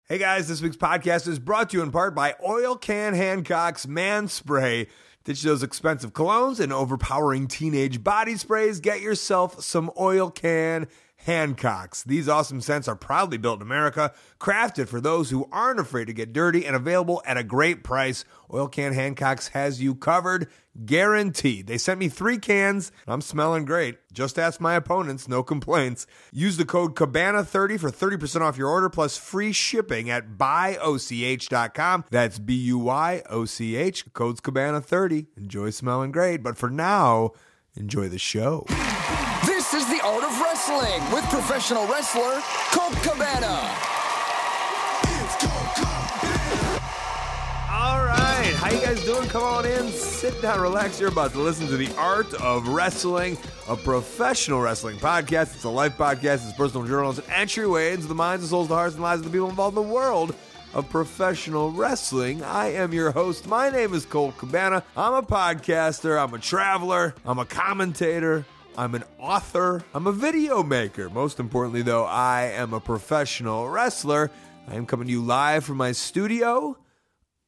Hey guys, this week's podcast is brought to you in part by Oil Can Hancock's Man Spray. Ditch those expensive colognes and overpowering teenage body sprays. Get yourself some Oil Can Hancocks. These awesome scents are proudly built in America, crafted for those who aren't afraid to get dirty, and available at a great price. Oil Can Hancocks has you covered, guaranteed. They sent me 3 cans. I'm smelling great. Just ask my opponents, no complaints. Use the code Cabana30 for 30% off your order, plus free shipping at buyoch.com. That's BUYOCH. Code's Cabana30. Enjoy smelling great. But for now, enjoy the show. This is the Art of Wrestling with professional wrestler Colt Cabana. All right, how you guys doing? Come on in, sit down, relax. You're about to listen to the Art of Wrestling, a professional wrestling podcast. It's a life podcast. It's personal journals, an entryway into the minds, the souls, the hearts, and lives of the people involved in the world of professional wrestling. I am your host. My name is Colt Cabana. I'm a podcaster. I'm a traveler. I'm a commentator. I'm an author. I'm a video maker. Most importantly, though, I am a professional wrestler. I am coming to you live from my studio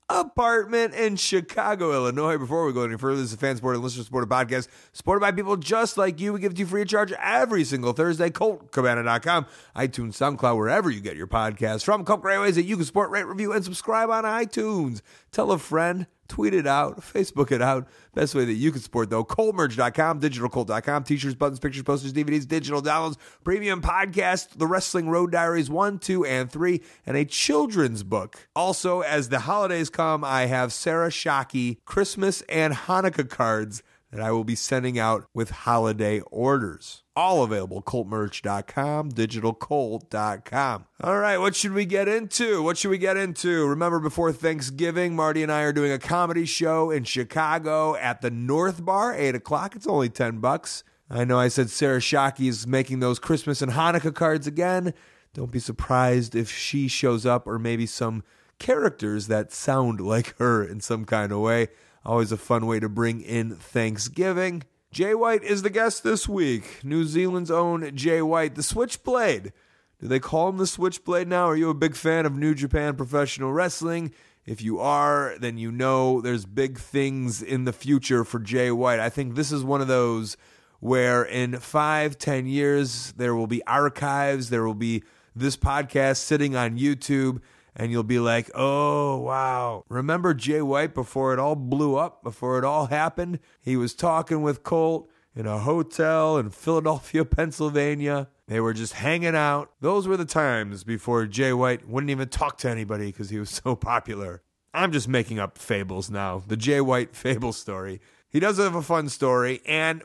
apartment in Chicago, Illinois. Before we go any further, this is a fan-supported and listener-supported podcast supported by people just like you. We give it to you free of charge every single Thursday. ColtCabana.com, iTunes, SoundCloud, wherever you get your podcasts from. Couple great ways that you can support, rate, review, and subscribe on iTunes. Tell a friend. Tweet it out, Facebook it out. Best way that you can support, though, ColtMerch.com, DigitalColt.com, t-shirts, buttons, pictures, posters, DVDs, digital downloads, premium podcast, The Wrestling Road Diaries 1, 2, and 3, and a children's book. Also, as the holidays come, I have Sarah Shockey Christmas and Hanukkah cards that I will be sending out with holiday orders. All available, ColtMerch.com, DigitalColt.com. All right, what should we get into? Remember, before Thanksgiving, Marty and I are doing a comedy show in Chicago at the North Bar, 8 o'clock. It's only $10. I know I said Sarah Shockey is making those Christmas and Hanukkah cards again. Don't be surprised if she shows up, or maybe some characters that sound like her in some kind of way. Always a fun way to bring in Thanksgiving. Jay White is the guest this week. New Zealand's own Jay White, the Switchblade. Do they call him the Switchblade now? Are you a big fan of New Japan Professional Wrestling? If you are, then you know there's big things in the future for Jay White. I think this is one of those where in 5-10 years there will be archives, there will be this podcast sitting on YouTube, and you'll be like, oh, wow. Remember Jay White before it all blew up, before it all happened? He was talking with Colt in a hotel in Philadelphia, Pennsylvania. They were just hanging out. Those were the times before Jay White wouldn't even talk to anybody because he was so popular. I'm just making up fables now. The Jay White fable story. He does have a fun story, and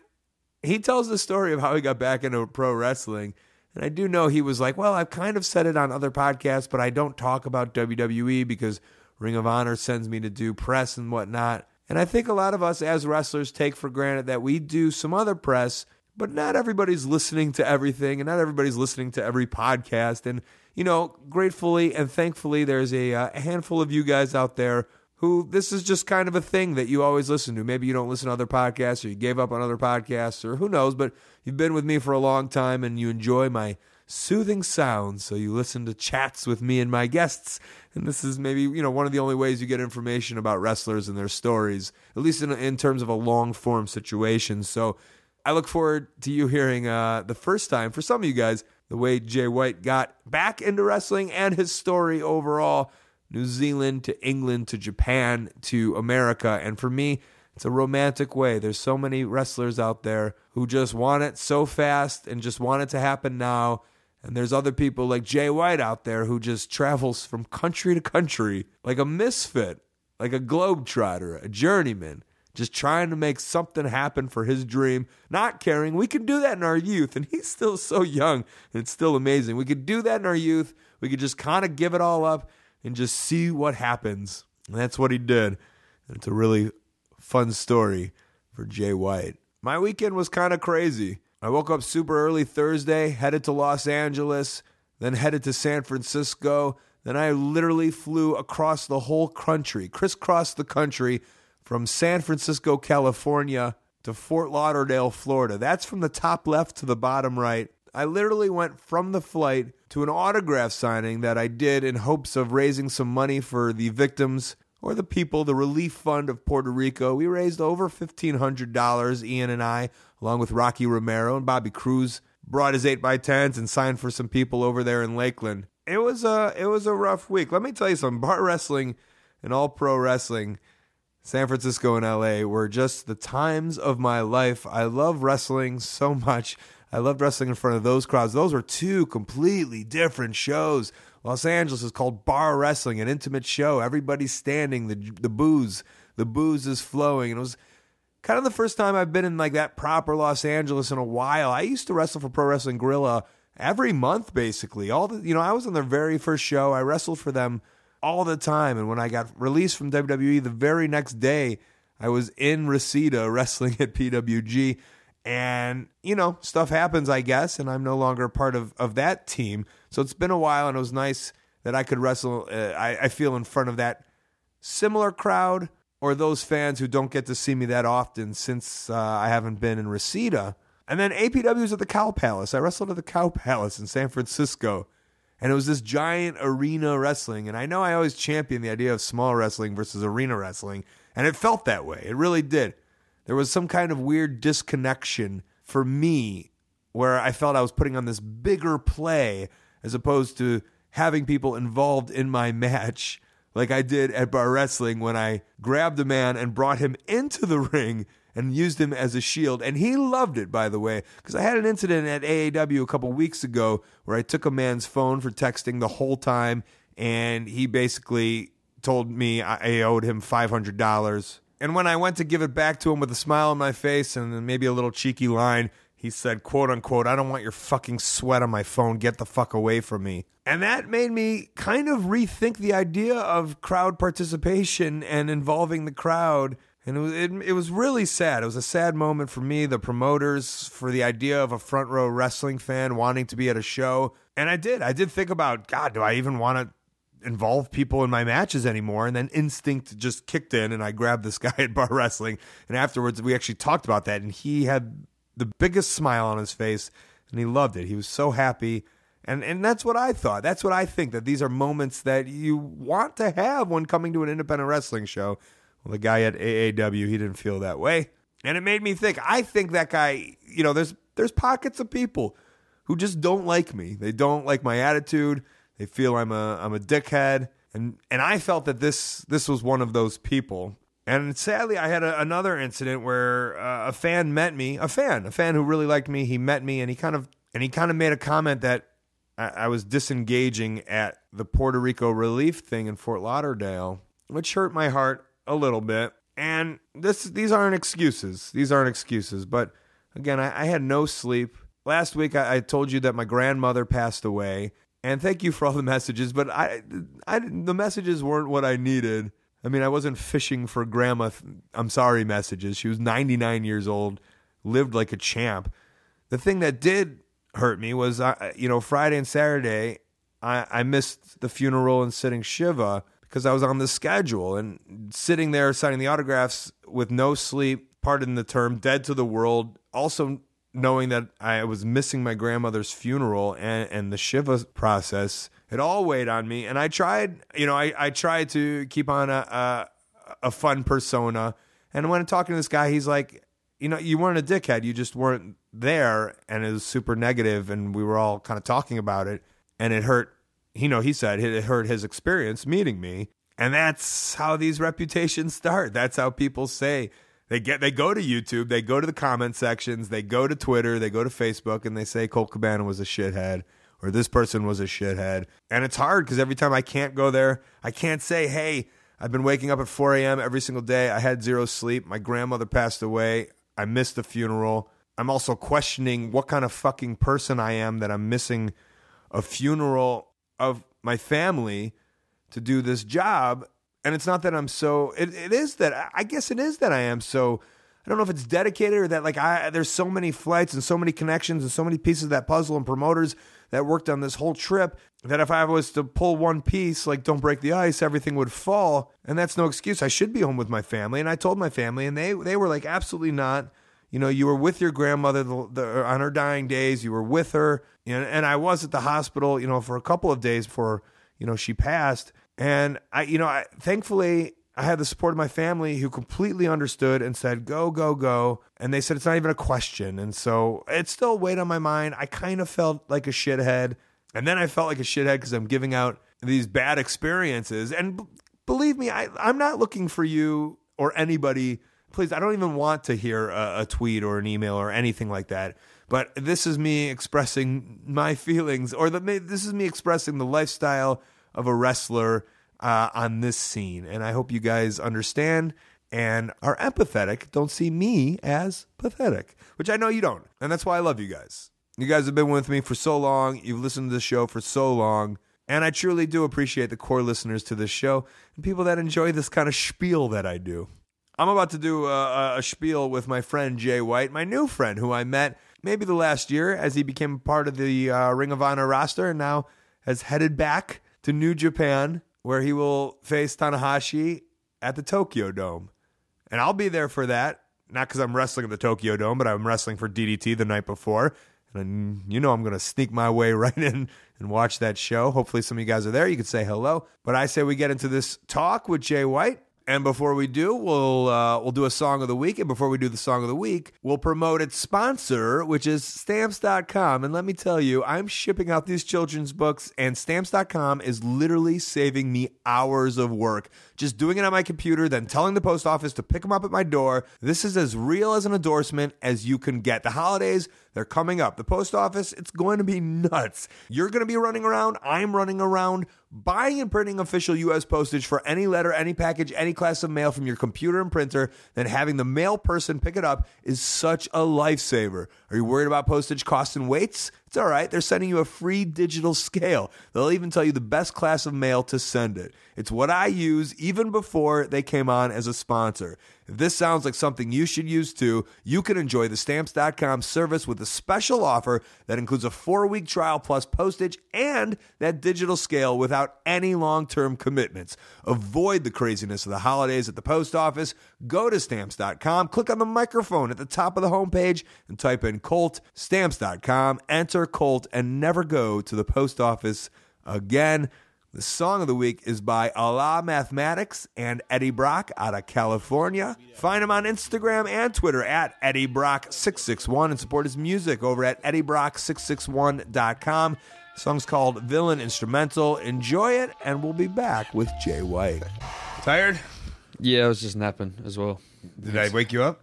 he tells the story of how he got back into pro wrestling. And I do know he was like, well, I've kind of said it on other podcasts, but I don't talk about WWE because Ring of Honor sends me to do press and whatnot. And I think a lot of us as wrestlers take for granted that we do some other press, but not everybody's listening to everything, and not everybody's listening to every podcast. And, you know, gratefully and thankfully, there's a handful of you guys out there who this is just kind of a thing that you always listen to. Maybe you don't listen to other podcasts, or you gave up on other podcasts, or who knows, but you've been with me for a long time and you enjoy my soothing sounds, so you listen to chats with me and my guests. And this is maybe, you know, one of the only ways you get information about wrestlers and their stories, at least in terms of a long-form situation. So I look forward to you hearing the first time, for some of you guys, the way Jay White got back into wrestling and his story overall. New Zealand to England to Japan to America. And for me, it's a romantic way. There's so many wrestlers out there who just want it so fast and just want it to happen now. And there's other people like Jay White out there who just travels from country to country like a misfit, like a globetrotter, a journeyman, just trying to make something happen for his dream, not caring. We can do that in our youth, and he's still so young, and it's still amazing. We could do that in our youth. We could just kind of give it all up and just see what happens. And that's what he did. And it's a really fun story for Jay White. My weekend was kind of crazy. I woke up super early Thursday, headed to Los Angeles, then headed to San Francisco. Then I literally flew across the whole country, crisscrossed the country from San Francisco, California to Fort Lauderdale, Florida. That's from the top left to the bottom right. I literally went from the flight to an autograph signing that I did in hopes of raising some money for the victims or the people, the relief fund of Puerto Rico. We raised over $1,500, Ian and I, along with Rocky Romero, and Bobby Cruz brought his 8x10s and signed for some people over there in Lakeland. It was a rough week. Let me tell you something. Bar wrestling and all pro wrestling, San Francisco and LA, were just the times of my life. I love wrestling so much. I loved wrestling in front of those crowds. Those were two completely different shows. Los Angeles is called bar wrestling, an intimate show. Everybody's standing. The booze is flowing. And it was kind of the first time I've been in like that proper Los Angeles in a while. I used to wrestle for Pro Wrestling Guerrilla every month, basically. I was on their very first show. I wrestled for them all the time. And when I got released from WWE, the very next day, I was in Reseda wrestling at PWG. And, stuff happens, I guess, and I'm no longer a part of that team. So it's been a while, and it was nice that I could wrestle, I feel, in front of that similar crowd or those fans who don't get to see me that often since I haven't been in Reseda. And then APW was at the Cow Palace. I wrestled at the Cow Palace in San Francisco. And it was this giant arena wrestling. And I know I always champion the idea of small wrestling versus arena wrestling. And it felt that way. It really did. There was some kind of weird disconnection for me where I felt I was putting on this bigger play as opposed to having people involved in my match like I did at bar wrestling when I grabbed a man and brought him into the ring and used him as a shield. And he loved it, by the way, because I had an incident at AAW a couple weeks ago where I took a man's phone for texting the whole time, and he basically told me I owed him $500. And when I went to give it back to him with a smile on my face and then maybe a little cheeky line, he said, quote unquote, "I don't want your fucking sweat on my phone. Get the fuck away from me." And that made me kind of rethink the idea of crowd participation and involving the crowd. And it was really sad. It was a sad moment for me, the promoters, for the idea of a front row wrestling fan wanting to be at a show. And I did think about, God, do I even want to involve people in my matches anymore? And then instinct just kicked in, and I grabbed this guy at bar wrestling. And afterwards, we actually talked about that, and he had the biggest smile on his face, and he loved it. He was so happy. And that's what I thought. That's what I think, that these are moments that you want to have when coming to an independent wrestling show. Well, the guy at AAW, he didn't feel that way. And it made me think, I think that guy, there's pockets of people who just don't like me. They don't like my attitude. They feel I'm a dickhead. And I felt that this was one of those people. And sadly, I had another incident where a fan met me, a fan who really liked me. He met me, and he kind of made a comment that I was disengaging at the Puerto Rico relief thing in Fort Lauderdale, which hurt my heart a little bit. And these aren't excuses. These aren't excuses. But again, I had no sleep. Last week, I told you that my grandmother passed away. And thank you for all the messages. But the messages weren't what I needed. I mean, I wasn't fishing for grandma I'm sorry messages. She was 99 years old, lived like a champ. The thing that did hurt me was, Friday and Saturday, I missed the funeral and sitting Shiva because I was on the schedule, and sitting there signing the autographs with no sleep, pardon the term, dead to the world, also knowing that I was missing my grandmother's funeral and the Shiva process. It all weighed on me, and I tried, I tried to keep on a fun persona. And when I'm talking to this guy, he's like, you weren't a dickhead, you just weren't there, and it was super negative, and we were all kind of talking about it, and it hurt. He said it hurt his experience meeting me, and that's how these reputations start. That's how people say. They go to YouTube, they go to the comment sections, they go to Twitter, they go to Facebook, and they say Colt Cabana was a shithead, or this person was a shithead. And it's hard because every time I can't go there, I can't say, hey, I've been waking up at 4 a.m. every single day. I had zero sleep. My grandmother passed away. I missed the funeral. I'm also questioning what kind of fucking person I am that I'm missing a funeral of my family to do this job. And it's not that I'm so, I guess it is that I am so, I don't know if it's dedicated or that there's so many flights and so many connections and so many pieces of that puzzle and promoters that worked on this whole trip that if I was to pull one piece, like don't break the ice, everything would fall. And that's no excuse. I should be home with my family. And I told my family, and they were like, absolutely not. you were with your grandmother on her dying days. You were with her, and I was at the hospital, for a couple of days before, she passed. And thankfully, I had the support of my family who completely understood and said, go, go, go. And they said, it's not even a question. And so it still weighed on my mind. I kind of felt like a shithead. And then I felt like a shithead because I'm giving out these bad experiences. And believe me, I'm not looking for you or anybody. Please, I don't even want to hear a tweet or an email or anything like that. But this is me expressing my feelings, or this is me expressing the lifestyle of a wrestler on this scene. And I hope you guys understand and are empathetic. Don't see me as pathetic, which I know you don't. And that's why I love you guys. You guys have been with me for so long. You've listened to the show for so long. And I truly do appreciate the core listeners to this show and people that enjoy this kind of spiel that I do. I'm about to do a spiel with my friend Jay White, my new friend who I met maybe the last year as he became part of the Ring of Honor roster and now has headed back to New Japan, where he will face Tanahashi at the Tokyo Dome. And I'll be there for that, not because I'm wrestling at the Tokyo Dome, but I'm wrestling for DDT the night before. And I'm going to sneak my way right in and watch that show. Hopefully some of you guys are there. You can say hello. But I say we get into this talk with Jay White. And before we do, we'll do a song of the week. And before we do the song of the week, we'll promote its sponsor, which is Stamps.com. And let me tell you, I'm shipping out these children's books, and Stamps.com is literally saving me hours of work. Just doing it on my computer, then telling the post office to pick them up at my door. This is as real as an endorsement as you can get. The holidays, they're coming up. The post office, it's going to be nuts. You're going to be running around. I'm running around. Buying and printing official U.S. postage for any letter, any package, any class of mail from your computer and printer, then having the mail person pick it up is such a lifesaver. Are you worried about postage costs and weights? It's all right. They're sending you a free digital scale. They'll even tell you the best class of mail to send it. It's what I use even before they came on as a sponsor. If this sounds like something you should use too, you can enjoy the Stamps.com service with a special offer that includes a 4-week trial plus postage and that digital scale without any long-term commitments. Avoid the craziness of the holidays at the post office. Go to Stamps.com, click on the microphone at the top of the homepage, and type in Colt. Stamps.com, enter Colt, and never go to the post office again. The song of the week is by Allah Mathematics and Eddie Brock out of California. Find him on Instagram and Twitter at Eddie Brock661 and support his music over at EddieBrock661.com. The song's called Villain Instrumental. Enjoy it, and we'll be back with Jay White. Tired? Yeah, I was just napping as well. Did I wake you up?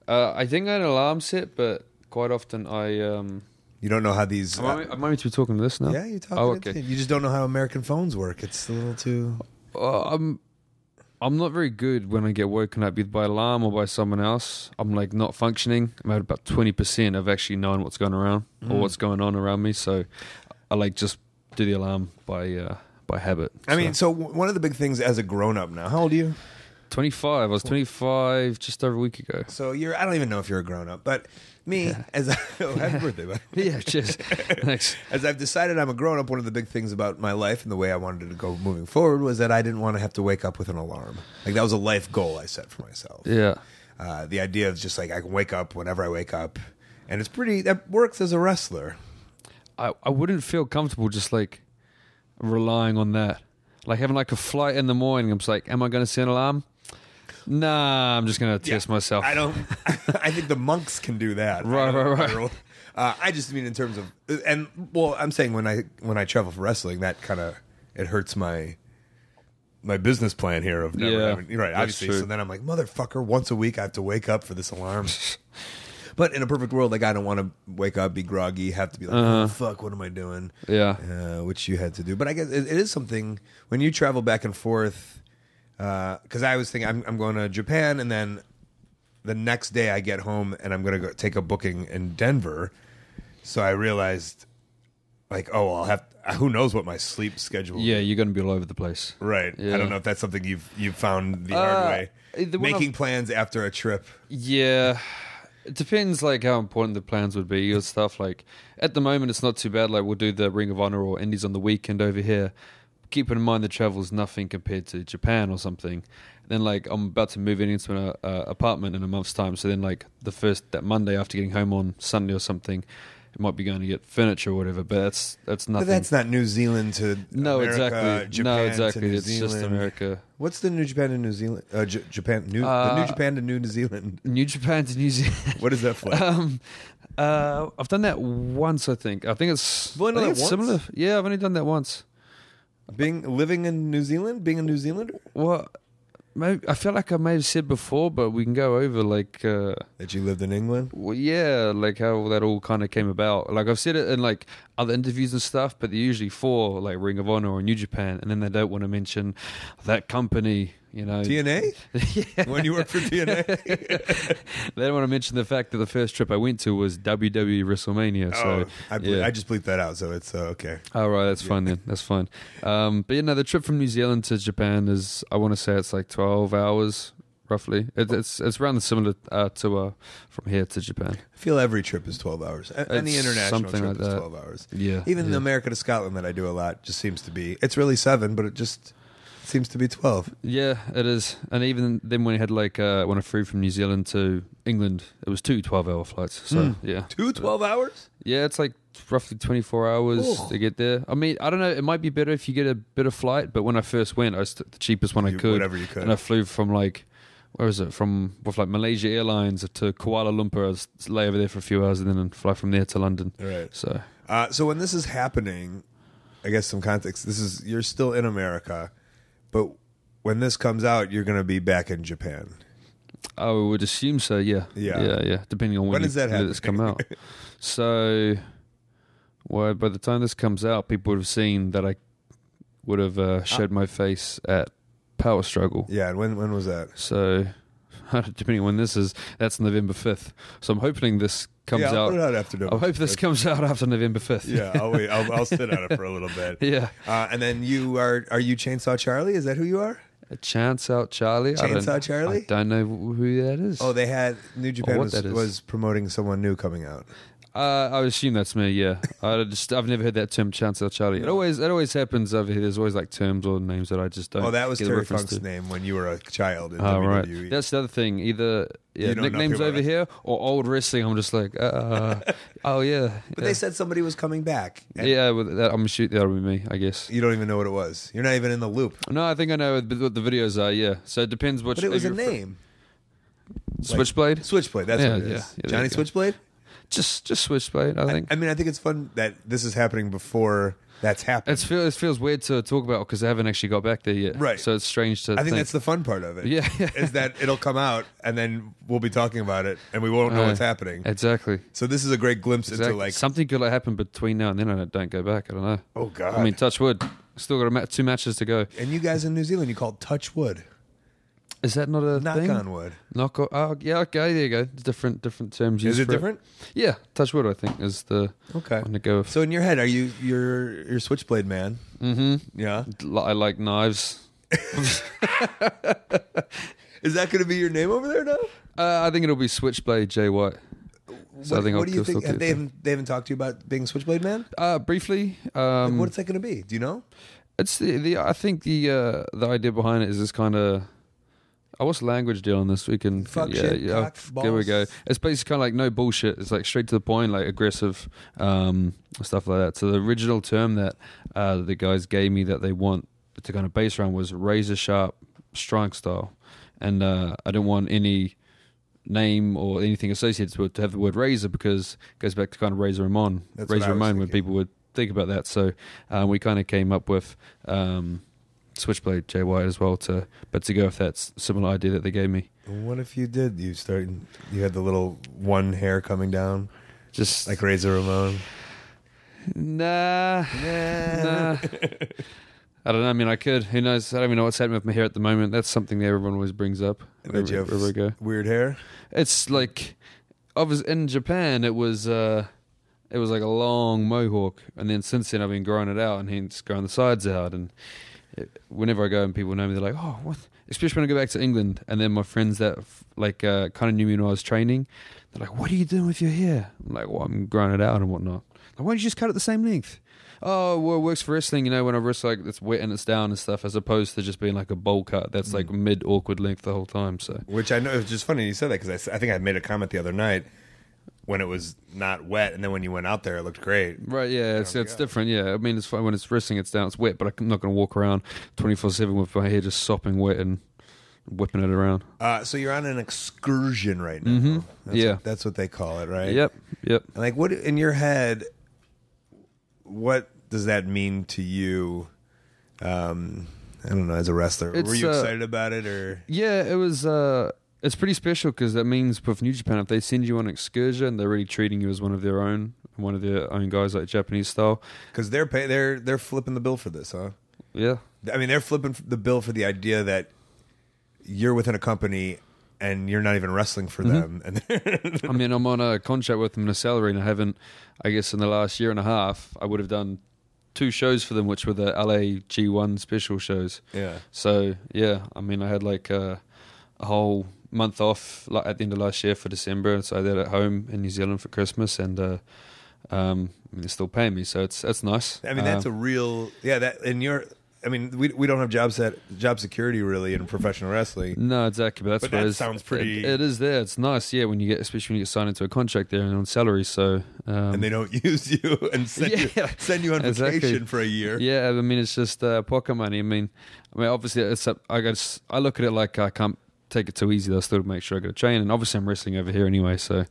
I think I had an alarm set, but quite often You don't know how these... Am I meant to be talking to this now? Yeah, you're talking. Oh, okay. You just don't know how American phones work. It's a little too... I'm not very good when I get woken up either by alarm or by someone else. I'm like not functioning. I'm at about 20% of actually knowing what's going around or what's going on around me. So I like just do the alarm by habit. I mean, so one of the big things as a grown-up now, how old are you? 25. I was 25 just over a week ago. So I don't even know if you're a grown-up, but me, happy birthday, bud. Yeah, cheers. Thanks. As I've decided I'm a grown-up, one of the big things about my life and the way I wanted it to go moving forward was that I didn't want to have to wake up with an alarm. Like, that was a life goal I set for myself. Yeah. The idea of just like, I can wake up whenever I wake up, and that works as a wrestler. I wouldn't feel comfortable just like relying on that. Like having like a flight in the morning, I'm just like, am I going to set an alarm? Nah, I'm just going to test myself. I think the monks can do that. Right. I just mean in terms of, I'm saying when I travel for wrestling, that kind of, it hurts my business plan here of never having, right, obviously. True. So then I'm like, motherfucker, once a week I have to wake up for this alarm. But in a perfect world, like, I don't want to wake up, be groggy, have to be like, oh, fuck, what am I doing? Yeah. Which you had to do. But I guess it is something, when you travel back and forth, because I was thinking, I'm going to Japan, and then the next day I get home, and I'm going to go take a booking in Denver. So I realized, like, I'll have, who knows what my sleep schedule Yeah, you're going to be all over the place. Right. Yeah. I don't know if that's something you've found the hard way. Making plans after a trip. Yeah. It depends, like, how important the plans would be or stuff. Like, at the moment, it's not too bad. Like, we'll do the Ring of Honor or Indies on the weekend over here. keeping in mind the travel's nothing compared to Japan or something. Then like I'm about to move into an apartment in a month's time. So then like that Monday after getting home on Sunday or something, it might be going to get furniture or whatever. But that's nothing. But that's not New Zealand to America, exactly. Japan exactly. to New It's Zealand. just America. What's the New Japan to New Zealand? The New Japan to New Zealand. New Japan to New Zealand. What is that flight? I've done that once. I think it's You've only done that once? similar. Yeah, I've only done that once. Living in New Zealand, being a New Zealander. Well, maybe I feel like I may have said before, but we can go over like That you lived in England. well, yeah, like how that all kind of came about. Like I've said it in like other interviews and stuff, but they're usually for like Ring of Honor or New Japan, and then they don't want to mention that company. You know, TNA? Yeah. When you worked for TNA? They don't want to mention the fact that the first trip I went to was WWE WrestleMania. So I just bleeped that out, so it's okay. Oh, right, that's fine then. That's fine. But you know, the trip from New Zealand to Japan is, I want to say it's like 12 hours, roughly. It's around the similar to from here to Japan. I feel every trip is 12 hours. Any It's international something trip like is that. 12 hours. Yeah. Even yeah. the America to Scotland that I do a lot just seems to be, it's really 7, but it just seems to be 12. Yeah, it is. And even then when I had like, when I flew from New Zealand to England, it was 2 12-hour flights. So, yeah. 2 12 hours? Yeah, it's like roughly 24 hours Oh. to get there. I mean, I don't know. It might be better if you get a better flight, but when I first went, I took the cheapest one I could. Whatever you could. And I flew from like, where is it? With like Malaysia Airlines to Kuala Lumpur. I was lay over there for a few hours and then fly from there to London. Right. So, So when this is happening, I guess some context, you're still in America, but when this comes out, you're going to be back in Japan. I would assume so, yeah. Yeah. Yeah. Depending on when does that let this come out. So, well, by the time this comes out, people would have seen that I would have showed my face at Power Struggle. Yeah, and when was that? So, depending on when this is, that's November 5th. So I'm hoping this comes I'll out. put it out after November I hope this 5th. comes out after November 5th. Yeah, I'll wait. I'll sit on it for a little bit. Yeah. And then are you Chainsaw Charlie? Is that who you are? A Chance Out Charlie. Chainsaw Charlie? I don't know who that is. Oh, they had New Japan what that is. was promoting someone new coming out. I would assume that's me. Yeah, I've never heard that term, Chance Out Charlie. It always happens over here. There's always like terms or names that I just don't. Oh, that was get a Terry reference Funk's to. name when you were a child in Oh, WWE. right. That's the other thing. Either You don't know nicknames people over are- here or old wrestling. I'm just like, oh yeah. But they said somebody was coming back. And yeah. Well, I'm shoot. That'll be me, I guess. You don't even know what it was. You're not even in the loop. No, I think I know what the videos are. Yeah. So it depends which. But it was if a you're- name. Switchblade. Switchblade. That's Yeah, what it is. yeah, there Johnny you go. Switchblade? Just Switchblade. I think. I mean, I think it's fun that this is happening before that's happened. It feels weird to talk about because I haven't actually got back there yet. Right. So it's strange to. I think that's the fun part of it. Yeah. Is that it'll come out and then we'll be talking about it and we won't know what's happening. Exactly. So this is a great glimpse into like, something could happen between now and then, and I don't go back. I don't know. oh God. I mean, touch wood. Still got 2 matches to go. and you guys in New Zealand, you call it touch wood. Is that not a Knock thing? on wood. Knock on. Oh, yeah. Okay, there you go. Different terms used. Is it for different? Yeah, touch wood. I think is the Okay. one to go with. So in your head, you're Switchblade man? Mm-hmm. Yeah. I like knives. Is that going to be your name over there now? I think it'll be Switchblade Jay White. So I think what do you I'll think? still Have keep they haven't talked to you about being Switchblade man? Briefly. Like, what's that going to be? Do you know? It's the I think the idea behind it is this kind of. What's the language deal on this? We can Fuck shit, cock, there we go. balls. It's basically kind of like no bullshit. It's like straight to the point, like aggressive stuff like that. So the original term that the guys gave me that they want to kind of base around was razor sharp strike style, and I didn't want any name or anything associated to it to have the word razor because it goes back to kind of Razor Ramon, That's what I Razor was Ramon when thinking. people would think about that. So we kind of came up with. Switchblade Jay White as well to go with that similar idea that they gave me. What if you did? You had the little one hair coming down, Just like Razor Ramon. nah. I don't know. I mean, I could. Who knows? I don't even know what's happening with my hair at the moment. That's something that everyone always brings up. Did you have wherever I go. weird hair? It's like, in Japan, it was like a long mohawk, and then since then I've been growing it out and hence growing the sides out. And whenever I go and people know me, they're like, "Oh, what?" Especially when I go back to England, and then my friends that kind of knew me when I was training, they're like, "What are you doing with your hair?" I'm like, "Well, I'm growing it out and whatnot." Like, why don't you just cut it the same length? Oh, well, it works for wrestling, when I wrestle, like, it's wet and it's down and stuff, as opposed to just being like a bowl cut that's like mid-awkward length the whole time, so. Which I know, it's just funny you said that, because I think I made a comment the other night when it was not wet, and then when you went out there, it looked great. Right, yeah, it's different, yeah. I mean, it's fine when it's wrestling, it's down, it's wet, but I'm not going to walk around 24/7 with my hair just sopping wet and whipping it around. So you're on an excursion right now. Mm-hmm. That's what they call it, right? Yep. Like, what in your head, what does that mean to you? I don't know, as a wrestler. Were you excited about it, or? Yeah, it was. It's pretty special because that means with New Japan, if they send you on an excursion, they're really treating you as one of their own guys, like Japanese style. Because they're flipping the bill for this, huh? Yeah. I mean, they're flipping the bill for the idea that you're within a company and you're not even wrestling for them. And I mean, I'm on a contract with them in a salary, and I haven't, I guess in the last year and a half, I would have done 2 shows for them, which were the LA G1 special shows. Yeah. So, yeah, I mean, I had like a whole month off like at the end of last year for December, so I did it at home in New Zealand for Christmas, and they're still paying me, so it's nice. I mean, that's a real, that, and I mean, we don't have job security really in professional wrestling. No, exactly. But that sounds pretty. It is there. It's nice, yeah. Especially when you get signed into a contract there and on salary. So and they don't use you and send you on vacation for a year. Yeah, I mean, it's just pocket money. I mean, obviously, I look at it like I can't take it too easy. I'll still make sure I go to train, and obviously I'm wrestling over here anyway, so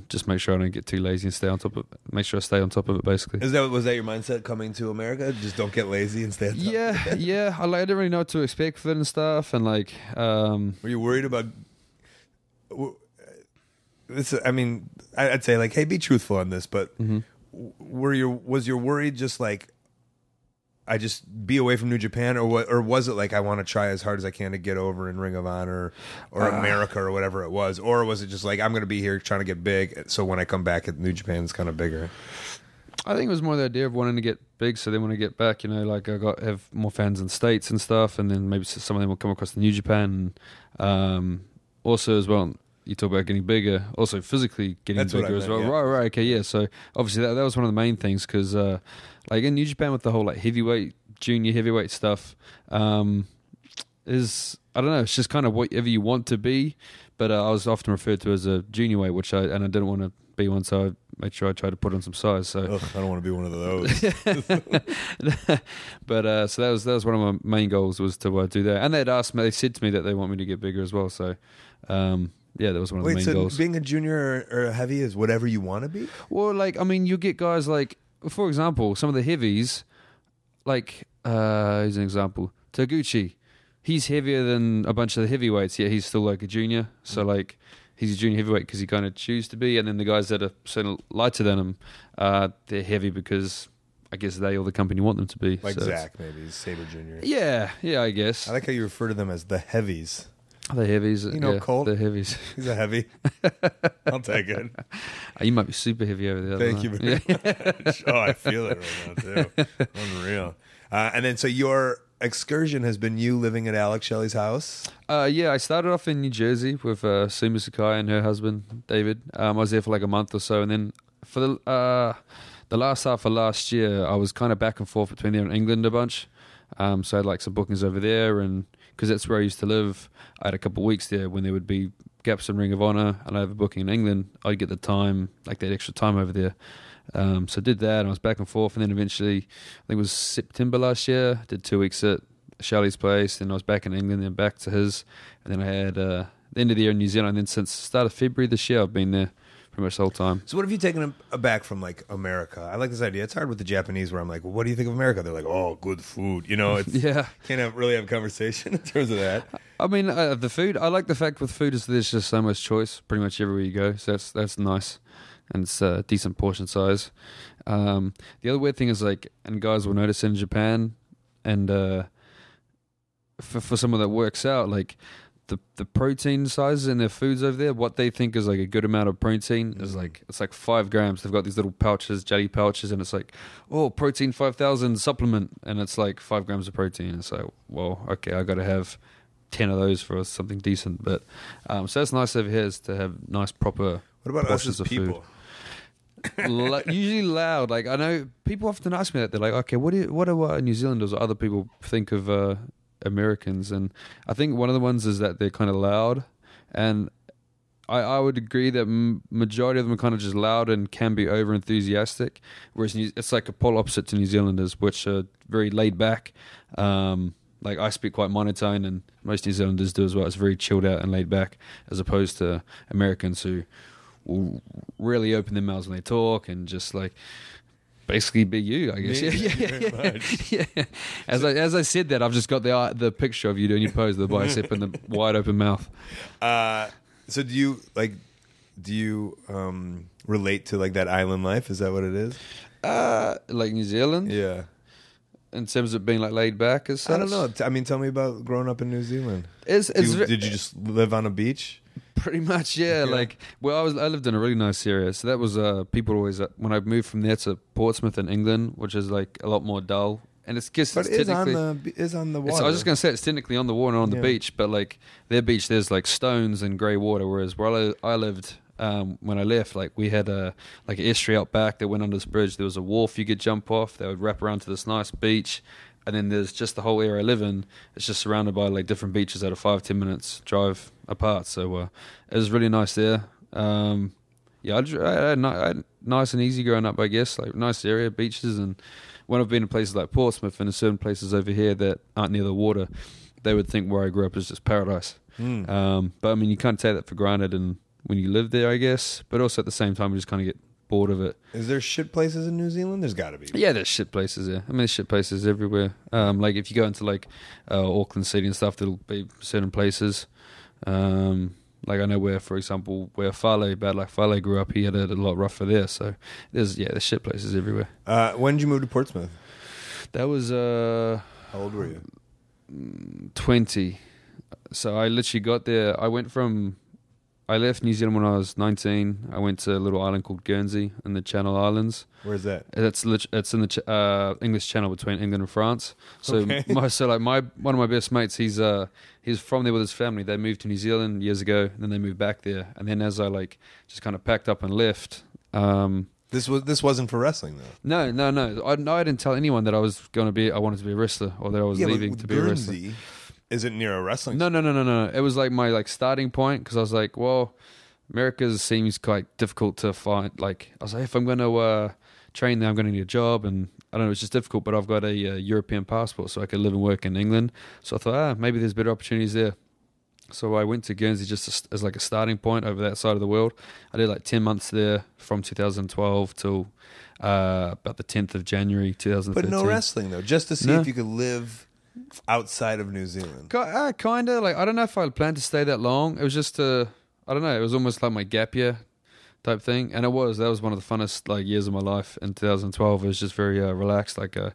just make sure I don't get too lazy and stay on top of it. Make sure I stay on top of it, basically. Was that your mindset coming to America? Just don't get lazy and stay on top of it? Yeah. I didn't really know what to expect for it and stuff, and like were you worried about this? I mean, I'd say like, hey, be truthful on this, but was your worry just like, I just be away from New Japan, or was it like I want to try as hard as I can to get over in Ring of Honor or America or whatever it was, or was it just like I'm going to be here trying to get big, so when I come back at New Japan it's kind of bigger? I think it was more the idea of wanting to get big, so then when I get back, like I have more fans in the States and stuff, and then maybe some of them will come across the New Japan, and also as well. You talk about getting bigger, also physically getting bigger as well. Yeah. Right, okay, yeah. So obviously that was one of the main things, because like in New Japan with the whole like heavyweight, junior heavyweight stuff, is, I don't know, it's just kind of whatever you want to be. But I was often referred to as a junior weight, which I didn't want to be one, so I made sure I tried to put on some size. So I don't want to be one of those. But so that was one of my main goals, was to do that. And they said to me that they want me to get bigger as well. So. Yeah, that was one of the main goals. Being a junior or a heavy is whatever you want to be? Well, like, I mean, you get guys like, for example, some of the heavies, like, here's an example, Taguchi. He's heavier than a bunch of the heavyweights, yet he's still like a junior. So, like, he's a junior heavyweight because he kind of choose to be. And then the guys that are sort of lighter than him, they're heavy because I guess they or the company want them to be. Like so Zach, maybe, he's Sabre Jr. Yeah, I guess. I like how you refer to them as the heavies. The heavies. Colt? The heavies. He's a heavy. I'll take it. You might be super heavy over there. Thank you very much. Oh, I feel it right now, too. Unreal. And then, so your excursion has been you living at Alex Shelley's house? Yeah, I started off in New Jersey with Suma Sakai and her husband, David. I was there for like a month or so, and then for the last half of last year, I was kind of back and forth between there and England a bunch. So I had like some bookings over there, and because that's where I used to live, I had a couple of weeks there when there would be gaps in Ring of Honor, and I have a booking in England. I'd get the time, like that extra time over there. So I did that, and I was back and forth, and then eventually, I think it was September last year, I did 2 weeks at Shelley's place, then I was back in England, then back to his, and then I had the end of the year in New Zealand, and then since the start of February this year, I've been there pretty much the whole time. So what have you taken back from like America? I like this idea. It's hard with the Japanese where I'm like, well, what do you think of America? They're like, oh, good food. It's can't really have a conversation in terms of that. I mean, the food, I like the fact with food is there's just so much choice pretty much everywhere you go. So that's nice. And it's a decent portion size. The other weird thing is like, and guys will notice in Japan, and for someone that works out, like the protein sizes in their foods over there, what they think is like a good amount of protein is like, it's like 5 grams. They've got these little pouches, jelly pouches, and it's like, oh, protein 5,000 supplement, and it's like 5 grams of protein. It's like, well, okay, I got to have 10 of those for something decent. But so that's nice over here, is to have nice proper what about us as of people? Food. usually loud. Like I know people often ask me that. They're like, okay, what do New Zealanders or other people think of Americans? And I think one of the ones is that they're kind of loud, and I would agree that majority of them are kind of just loud and can be over enthusiastic, whereas it's like a polar opposite to New Zealanders, which are very laid back. Like I speak quite monotone, and most New Zealanders do as well. It's very chilled out and laid back, as opposed to Americans who will really open their mouths when they talk and just like basically be you, I guess. Yeah. As I said that, I've just got the picture of you doing your pose, the bicep and the wide open mouth. So do you relate to like that island life? Is that what it is? Like New Zealand? Yeah. In terms of being like laid back as such? I don't know. I mean, tell me about growing up in New Zealand. Did you just live on a beach? Pretty much, yeah. Like, well, I lived in a really nice area, so that was people always when I moved from there to Portsmouth in England, which is like a lot more dull, and it's technically on the water. I was just gonna say it's technically on the water and on the beach, but like their beach, there's like stones and grey water, whereas where I lived. When I left, like we had like an estuary out back that went under this bridge. There was a wharf you could jump off. They would wrap around to this nice beach, and then there's just the whole area I live in. It's just surrounded by like different beaches that are 5-10 minutes drive apart. So it was really nice there. I had nice and easy growing up, I guess. Like nice area, beaches, and when I've been to places like Portsmouth and in certain places over here that aren't near the water, they would think where I grew up is just paradise. But I mean, you can't take that for granted, and when you live there, I guess, but also at the same time, you just kind of get bored of it. Is there shit places in New Zealand? There's got to be. Yeah, there's shit places there. I mean, there's shit places everywhere. Like if you go into like Auckland City and stuff, there'll be certain places. Like I know where, for example, where Bad Luck Fale grew up, he had it a lot rougher there. So there's shit places everywhere. When did you move to Portsmouth? That was how old were you? 20. So I literally got there. I left New Zealand when I was 19. I went to a little island called Guernsey in the Channel Islands. Where's that? It's in the English Channel between England and France. So okay. One of my best mates, he's from there with his family. They moved to New Zealand years ago, and then they moved back there. And then as I just kind of packed up and left. This wasn't for wrestling though. No. I didn't tell anyone that I wanted to be a wrestler, or that I was leaving to be a wrestler. Is it near a wrestling? No. It was like my starting point, because I was like, well, America seems quite difficult to find. Like I was like, if I'm going to train there, I'm going to need a job, and I don't know, it's just difficult. But I've got a European passport, so I could live and work in England. So I thought, maybe there's better opportunities there. So I went to Guernsey just as like a starting point over that side of the world. I did like 10 months there from 2012 till about the 10th of January 2013. But no wrestling though, just to see if you could live outside of New Zealand. Kind of. Like, I don't know if I planned to stay that long. It was just I don't know, it was almost like my gap year type thing. And that was one of the funnest years of my life in 2012. It was just very relaxed. I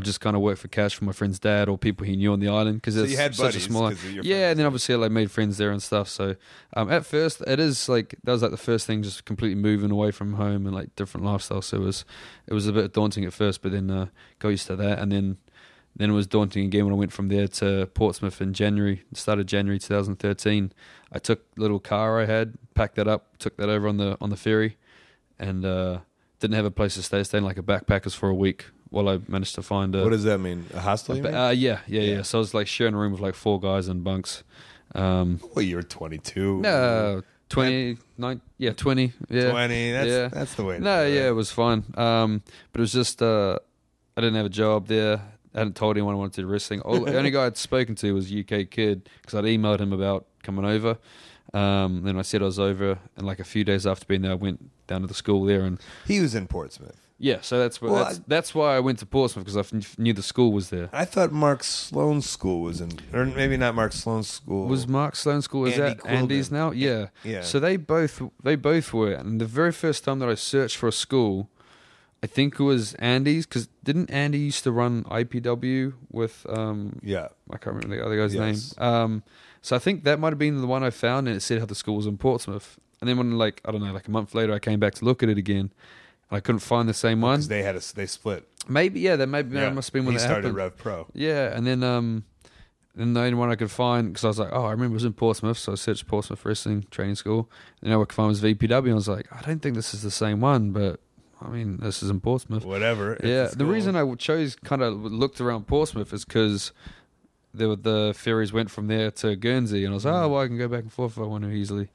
just kind of worked for cash for my friend's dad or people he knew on the island, because it's you had such buddies, a small. Yeah, and then obviously I made friends there and stuff. So at first it is that was the first thing, just completely moving away from home and different lifestyles. So it was a bit daunting at first, but then got used to that, and then it was daunting again when I went from there to Portsmouth in started January 2013. I took a little car I had, packed that up, took that over on the ferry, and didn't have a place to stay, staying like a backpackers for a week while I managed to find a... What does that mean? A hostel, you mean? Yeah. So I was sharing a room with 4 guys in bunks. Well, you were 22. No, 20. Yeah, 20. Yeah. 20, that's the way to do it. Yeah, it was fine. But it was just, I didn't have a job there. I hadn't told anyone I wanted to do wrestling. The only guy I'd spoken to was a UK kid, because I'd emailed him about coming over. Then I said I was over, and a few days after being there, I went down to the school there. And he was in Portsmouth. Yeah, so that's why I went to Portsmouth, because I knew the school was there. I thought Mark Sloan's school was in, or maybe not Mark Sloan's school. Was Mark Sloan's school? Is that Andy's now? Yeah. Yeah. So they both were, and the very first time that I searched for a school, I think it was Andy's, because didn't Andy used to run IPW with I can't remember the other guy's name. So I think that might have been the one I found, and it said how the school was in Portsmouth. And then when I don't know, a month later, I came back to look at it again, and I couldn't find the same one. Because they split. Maybe that must have been when he that started happened. Rev Pro. Yeah, and then the only one I could find, because I was like, I remember it was in Portsmouth, so I searched Portsmouth Wrestling Training School, and all I could find was VPW, and I was like, I don't think this is the same one, but I mean, this is in Portsmouth. Whatever. Yeah, the reason I kind of looked around Portsmouth is because the ferries went from there to Guernsey, and I was like, oh, well, I can go back and forth if I want to easily.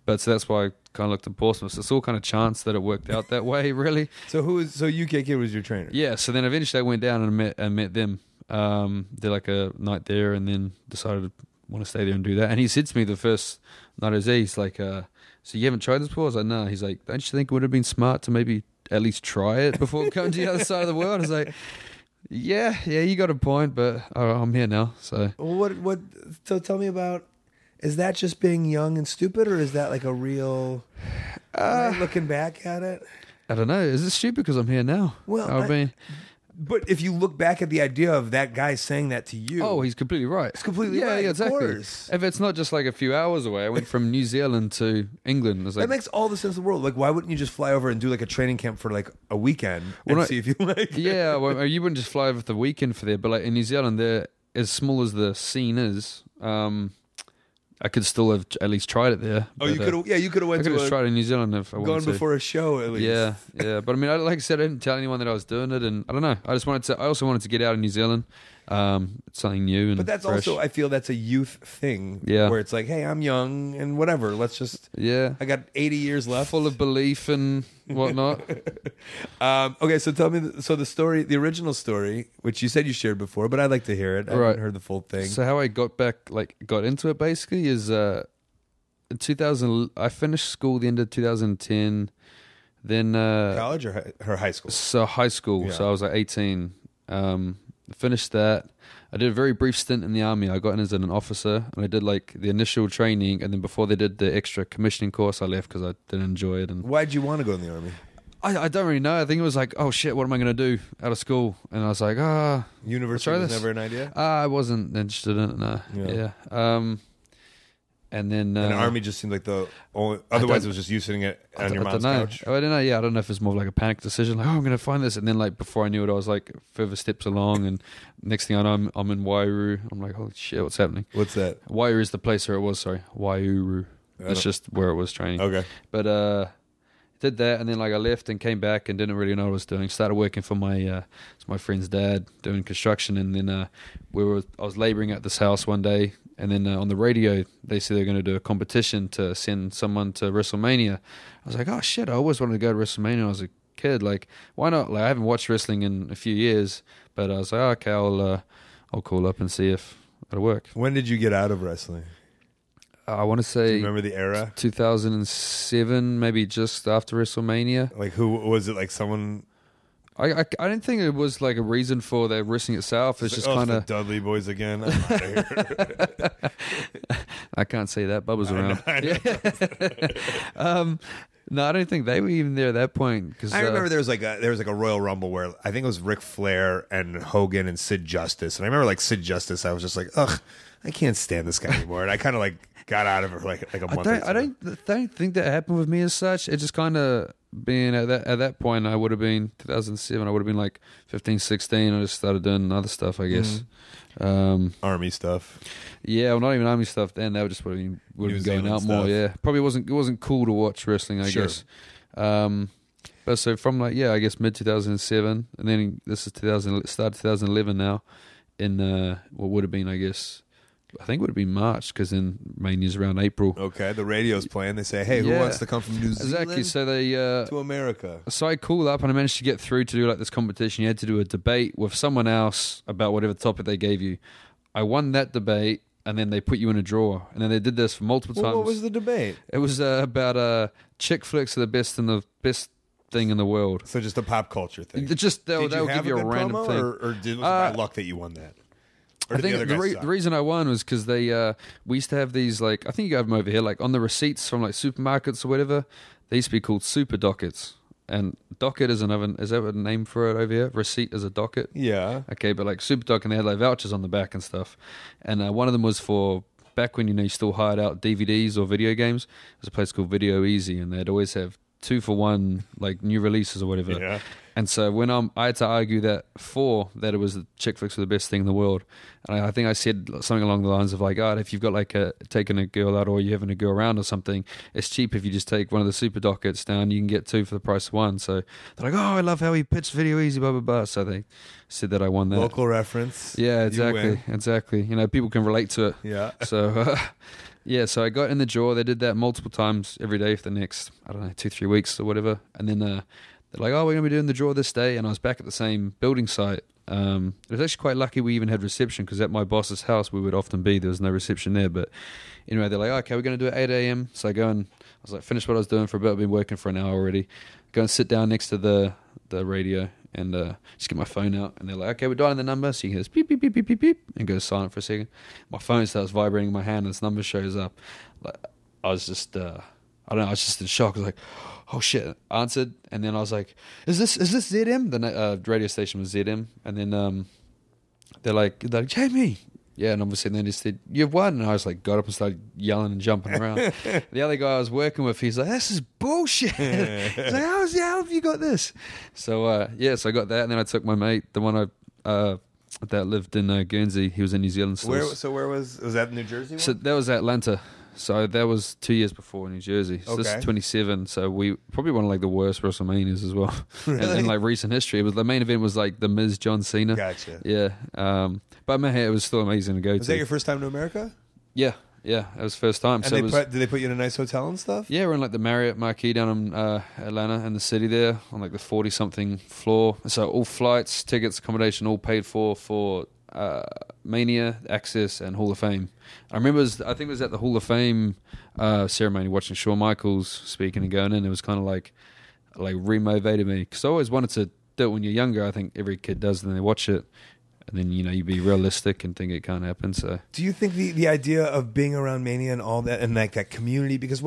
But so that's why I kind of looked at Portsmouth. So it's all kind of chance that it worked out that way, really. So UK Kid was your trainer? Yeah. So then eventually I went down and met them. Did like a night there, and then decided to want to stay there and do that. And he said to me the first night I was there, he's like, so you haven't tried this before? I was like, no. He's like, don't you think it would have been smart to maybe at least try it before coming to the other side of the world? I was like, yeah, you got a point, but I'm here now. So So tell me about. Is that just being young and stupid, or is that like a real? Looking back at it, I don't know. Is it stupid because I'm here now? Well, I mean, but if you look back at the idea of that guy saying that to you, oh, he's completely right. It's completely right. Yeah, exactly. Of course. If it's not just like a few hours away, I went from New Zealand to England. Like, that makes all the sense in the world. Like, why wouldn't you just fly over and do like a training camp for like a weekend and see if you like it? Yeah, well, you wouldn't just fly over for the weekend for there, but like in New Zealand, they're as small as the scene is. I could still have at least tried it there. Oh, you could have. Yeah, you could have went. I could have tried it in New Zealand if I wanted gone to. Before a show at least. Yeah. But I mean, like I said, I didn't tell anyone that I was doing it, and I don't know. I also wanted to get out of New Zealand. It's something new and but that's fresh. also, I feel that's a youth thing. Yeah. Where it's like, hey, I'm young and whatever. Let's just. Yeah. I got 80 years left. Full of belief and whatnot. Okay, so tell me. The story, the original story, which you said you shared before, but I'd like to hear it. I haven't heard the full thing. So how I got into it basically is in 2000. I finished school the end of 2010. Then college or her high school. So high school. Yeah. So I was like 18. Finished that. I did a very brief stint in the army. I got in as an officer, and I did like the initial training, and then before they did the extra commissioning course, I left because I didn't enjoy it. And why'd you want to go in the army? I don't really know. I think it was like, oh shit, what am I going to do out of school? And I was like, university was never an idea. I wasn't interested in it. No. Yeah. And then an army just seemed like the only. Otherwise, it was just you sitting on your mom's couch. I don't know. Yeah, I don't know if it's more of like a panic decision, like, oh, I'm going to find this, and then like before I knew it, I was like further steps along, and next thing I know, I'm in Waiouru. I'm like, holy shit, what's happening? What's that? Waiouru is the place where it was. Sorry, Waiouru. That's just where it was training. Okay, but did that, and then like I left and came back and didn't really know what I was doing. Started working for my friend's dad doing construction, and then I was labouring at this house one day. And then on the radio, they said they're going to do a competition to send someone to WrestleMania. I was like, oh, shit, I always wanted to go to WrestleMania when I was a kid. Like, why not? Like, I haven't watched wrestling in a few years. But I was like, oh, okay, I'll call up and see if it'll work. When did you get out of wrestling? I want to say... Do you remember the era? 2007, maybe just after WrestleMania. Like, who was it? Like, someone... I don't think it was like a reason for the wrestling itself. It's just kind of Dudley Boys again. I'm out of here. I can't say that. Bubba's around. I know. No, I don't think they were even there at that point. Cause, I remember there was like a Royal Rumble where I think it was Ric Flair and Hogan and Sid Justice, and I remember like Sid Justice. I was just like, ugh, I can't stand this guy anymore, and I kind of like got out of it for like a month. I don't think that happened with me as such. It just kind of being at that point, I would have been 2007. I would have been like 15, 16. I just started doing other stuff, I guess. Army stuff. Yeah, well, not even army stuff then. They would just would have been going out more. Yeah, probably it wasn't cool to watch wrestling, I guess. But so from like I guess mid 2007, and then this is start 2011 now. In what would have been, I guess, I think it would have been March, because then Mania's around April. Okay, the radio's playing. They say, hey, who wants to come from New Zealand exactly. So they to America? So I called up and I managed to get through to do like this competition. You had to do a debate with someone else about whatever topic they gave you. I won that debate, and then they put you in a draw. And then they did this for multiple times. What was the debate? It was about chick flicks are the best thing in the world. So just a pop culture thing. They'll give you a random thing. Or was it by luck that you won that? I think the reason I won was because we used to have these, like, I think you have them over here, like on the receipts from like supermarkets or whatever. They used to be called super dockets. And docket is that a name for it over here? Receipt is a docket? Yeah. Okay, but like super docket, and they had like vouchers on the back and stuff. And one of them was for back when you still hired out DVDs or video games. There's a place called Video Easy, and they'd always have 2 for 1 like new releases or whatever. Yeah. And so when I had to argue that it was the chick flicks were the best thing in the world. And I think I said something along the lines of like, oh, if you've got like taking a girl out or you're having a girl around or something, it's cheap if you just take one of the super dockets down, you can get 2 for the price of 1. So they're like, oh, I love how he pitched Video Easy, blah, blah, blah. So they said that I won that. Local reference. Yeah, exactly. You know, people can relate to it. Yeah. So, yeah, so I got in the draw. They did that multiple times every day for the next, 2-3 weeks or whatever. And then they're like, oh, we're going to be doing the draw this day. And I was back at the same building site. It was actually quite lucky we even had reception because at my boss's house we would often be. There was no reception there. But anyway, they're like, okay, we're going to do it at 8 a.m. So I go and I was like, finish what I was doing for a bit. I've been working for an hour already. Go and sit down next to the radio and just get my phone out. And they're like, okay, we're dialing the number. So you hear this beep, beep, beep, beep, beep, beep, and goes silent for a second. My phone starts vibrating in my hand and this number shows up. Like, I was just, I was just in shock. I was like, oh shit, answered. And then I was like, is this ZM? The radio station was ZM. And then they're like, Jamie. Yeah, and obviously then they said, you've won. And I was like, got up and started yelling and jumping around. The other guy I was working with, he's like, this is bullshit. He's like, how have you got this? So, so I got that. And then I took my mate, the one that lived in Guernsey. He was in New Zealand still. Where was that New Jersey one? So that was Atlanta. So that was 2 years before New Jersey. So this is 27. So we probably one of like the worst WrestleManias as well. Really? in like recent history. It was the main event was like the Miz John Cena. Gotcha. Yeah. But man, it was still amazing to go to. Was that your first time to America? Yeah. It was first time. And so did they put you in a nice hotel and stuff? Yeah, we're in like the Marriott Marquis down in Atlanta in the city there on like the 40-something floor. So all flights, tickets, accommodation, all paid for Mania, Access, and Hall of Fame. I remember, I think it was at the Hall of Fame ceremony watching Shawn Michaels speaking and going in. It was kind of like remotivated me because I always wanted to do it when you're younger. I think every kid does, and then they watch it, and then you be realistic and think it can't happen. So, do you think the idea of being around Mania and all that and like that community? Because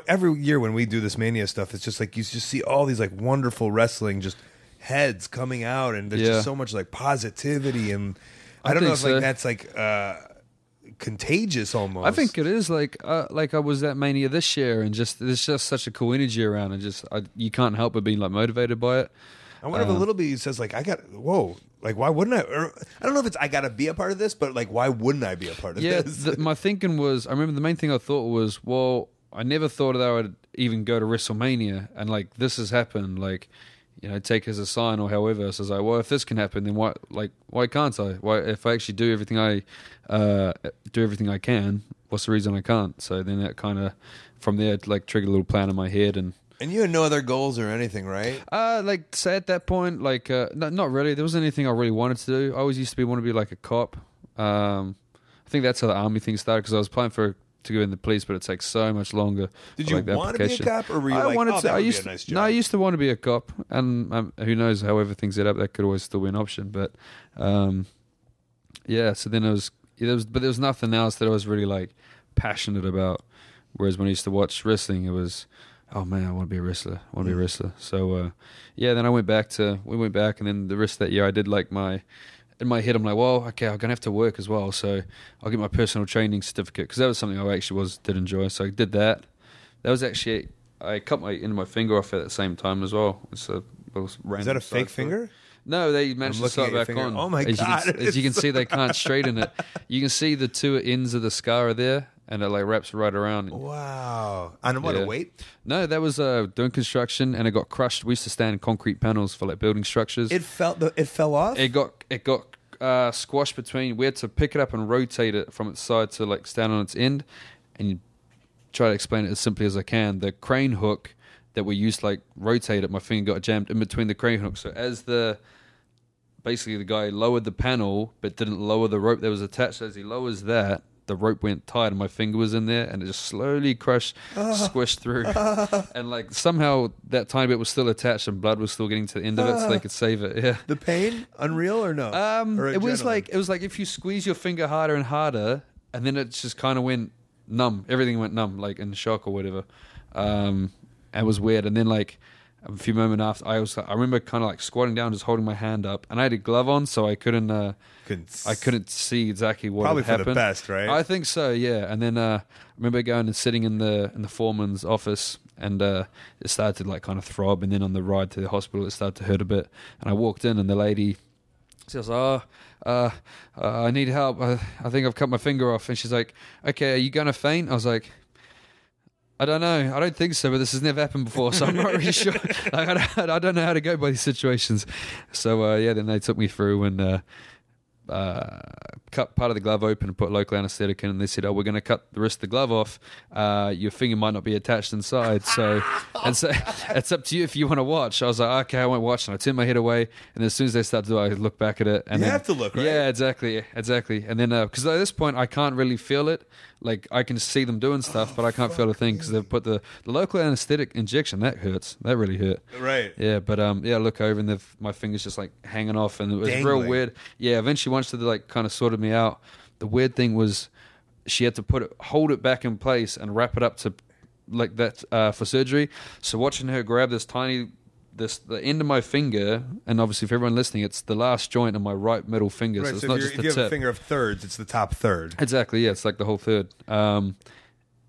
every year when we do this Mania stuff, it's just like you just see all these like wonderful wrestling just heads coming out, and there's just so much like positivity, and I don't know if like that's like contagious almost. I think it is like I was at Mania this year, and there's just such a cool energy around, and you can't help but being like motivated by it. I wonder if a little bit he says like why wouldn't I? Or, I don't know if it's I got to be a part of this, but like why wouldn't I be a part of this? Yeah, my thinking was, I remember the main thing I thought was, well, I never thought that I would even go to WrestleMania, and like this has happened, like. Take as a sign or however. So I was like, well, if this can happen, then why can't I? Why, if I actually do everything I can, what's the reason I can't? So then that kind of, from there, like triggered a little plan in my head. And you had no other goals or anything, right? Say at that point, not really. There wasn't anything I really wanted to do. I always used to want to be like a cop. I think that's how the army thing started because I was applying to go in the police, but it takes so much longer. Did you want to be a cop, or were you that would be a nice job? No, I used to want to be a cop, and who knows, however things get up, that could always still be an option. But so then there was nothing else that I was really like passionate about. Whereas when I used to watch wrestling, it was, oh man, I want to be a wrestler. So then we went back, and then the rest of that year I did like in my head, I'm like, well, okay, I'm going to have to work as well, so I'll get my personal training certificate, because that was something I actually did enjoy, so I did that. That was actually, I cut my end of my finger off at the same time as well. It's a little random. Is that a fake finger? No, they managed to sew it back on. Oh my God. As you can see, they can't straighten it. You can see the two ends of the scar are there, and it like wraps right around. Wow. And what, a weight? No, that was doing construction, and it got crushed. We used to stand in concrete panels for like building structures. It fell off? It got squashed between. We had to pick it up and rotate it from its side to like stand on its end, and you try to explain it as simply as I can. The crane hook that we used to like rotate it, my finger got jammed in between the crane hooks. So as basically the guy lowered the panel but didn't lower the rope that was attached, so as he lowers that, the rope went tight and my finger was in there, and it just slowly squished through. And like somehow that tiny bit was still attached and blood was still getting to the end of it, so they could save it. Yeah. The pain, unreal or no? It was like if you squeeze your finger harder and harder, and then it just kind of went numb. Everything went numb, like in shock or whatever. It was weird. And then like a few moments after, I remember kind of like squatting down, just holding my hand up, and I had a glove on, so I couldn't see exactly what probably had happened. For the best, right? I think so, yeah. And then I remember going and sitting in the foreman's office, and it started to like kind of throb, and then on the ride to the hospital it started to hurt a bit, and I walked in and the lady says, I need help, I think I've cut my finger off, and she's like, okay, are you gonna faint? I was like, I don't know. I don't think so, but this has never happened before, so I'm not really sure. Like, I don't know how to go by these situations. So, then they took me through and cut part of the glove open and put local anesthetic in, and they said, we're going to cut the rest of the glove off. Your finger might not be attached inside, so it's up to you if you want to watch. I was like, okay, I won't watch, and I turned my head away, and as soon as they start to do it, I look back at it. And you have to look, right? Yeah, exactly. And then, because at this point, I can't really feel it. Like, I can see them doing stuff, but I can't feel a thing because they've put the local anesthetic injection. That hurts. That really hurt. Right. Yeah, but I look over and my finger's just like hanging off, and it was Dangling. real weird. Yeah, eventually once they like kind of sorted me out, the weird thing was she had to hold it back in place and wrap it up to like that for surgery. So watching her grab the end of my finger, and obviously for everyone listening, it's the last joint of my right middle finger, Right, so it's so not if just the you have tip. a finger of thirds, it's the top third. Exactly, yeah, it's like the whole third. And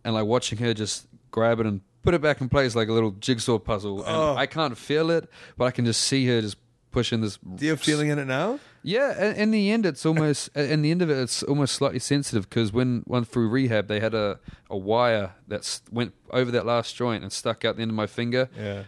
like watching her just grab it and put it back in place like a little jigsaw puzzle. And I can't feel it, but I can just see her just pushing this. Do you have feeling in it now? Yeah, in the end, it's almost in the end of it, it's almost slightly sensitive because when went through rehab, they had a wire that went over that last joint and stuck out the end of my finger. Yeah.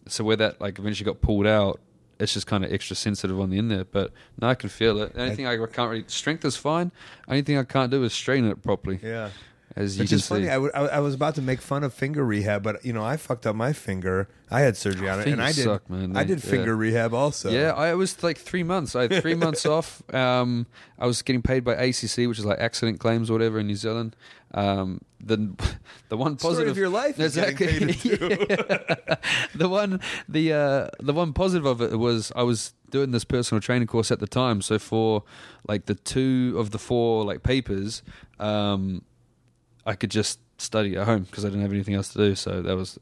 So where that like eventually got pulled out, it's just kind of extra sensitive on the end there. But no, I can feel it. Anything I can't really, strength is fine. Anything I can't do is straighten it properly. Yeah. As you Which can is funny. see. I was about to make fun of finger rehab, but I fucked up my finger. I had surgery on it, and I Fingers did. suck, man. I did finger rehab also. Yeah, I was like 3 months. I had 3 months off. I was getting paid by ACC, which is like accident claims or whatever in New Zealand. The one positive Story of your life is exactly. getting paid into. the one positive of it was I was doing this personal training course at the time. So for like the 2 of the 4 like papers, I could just study at home because I didn't have anything else to do. So that was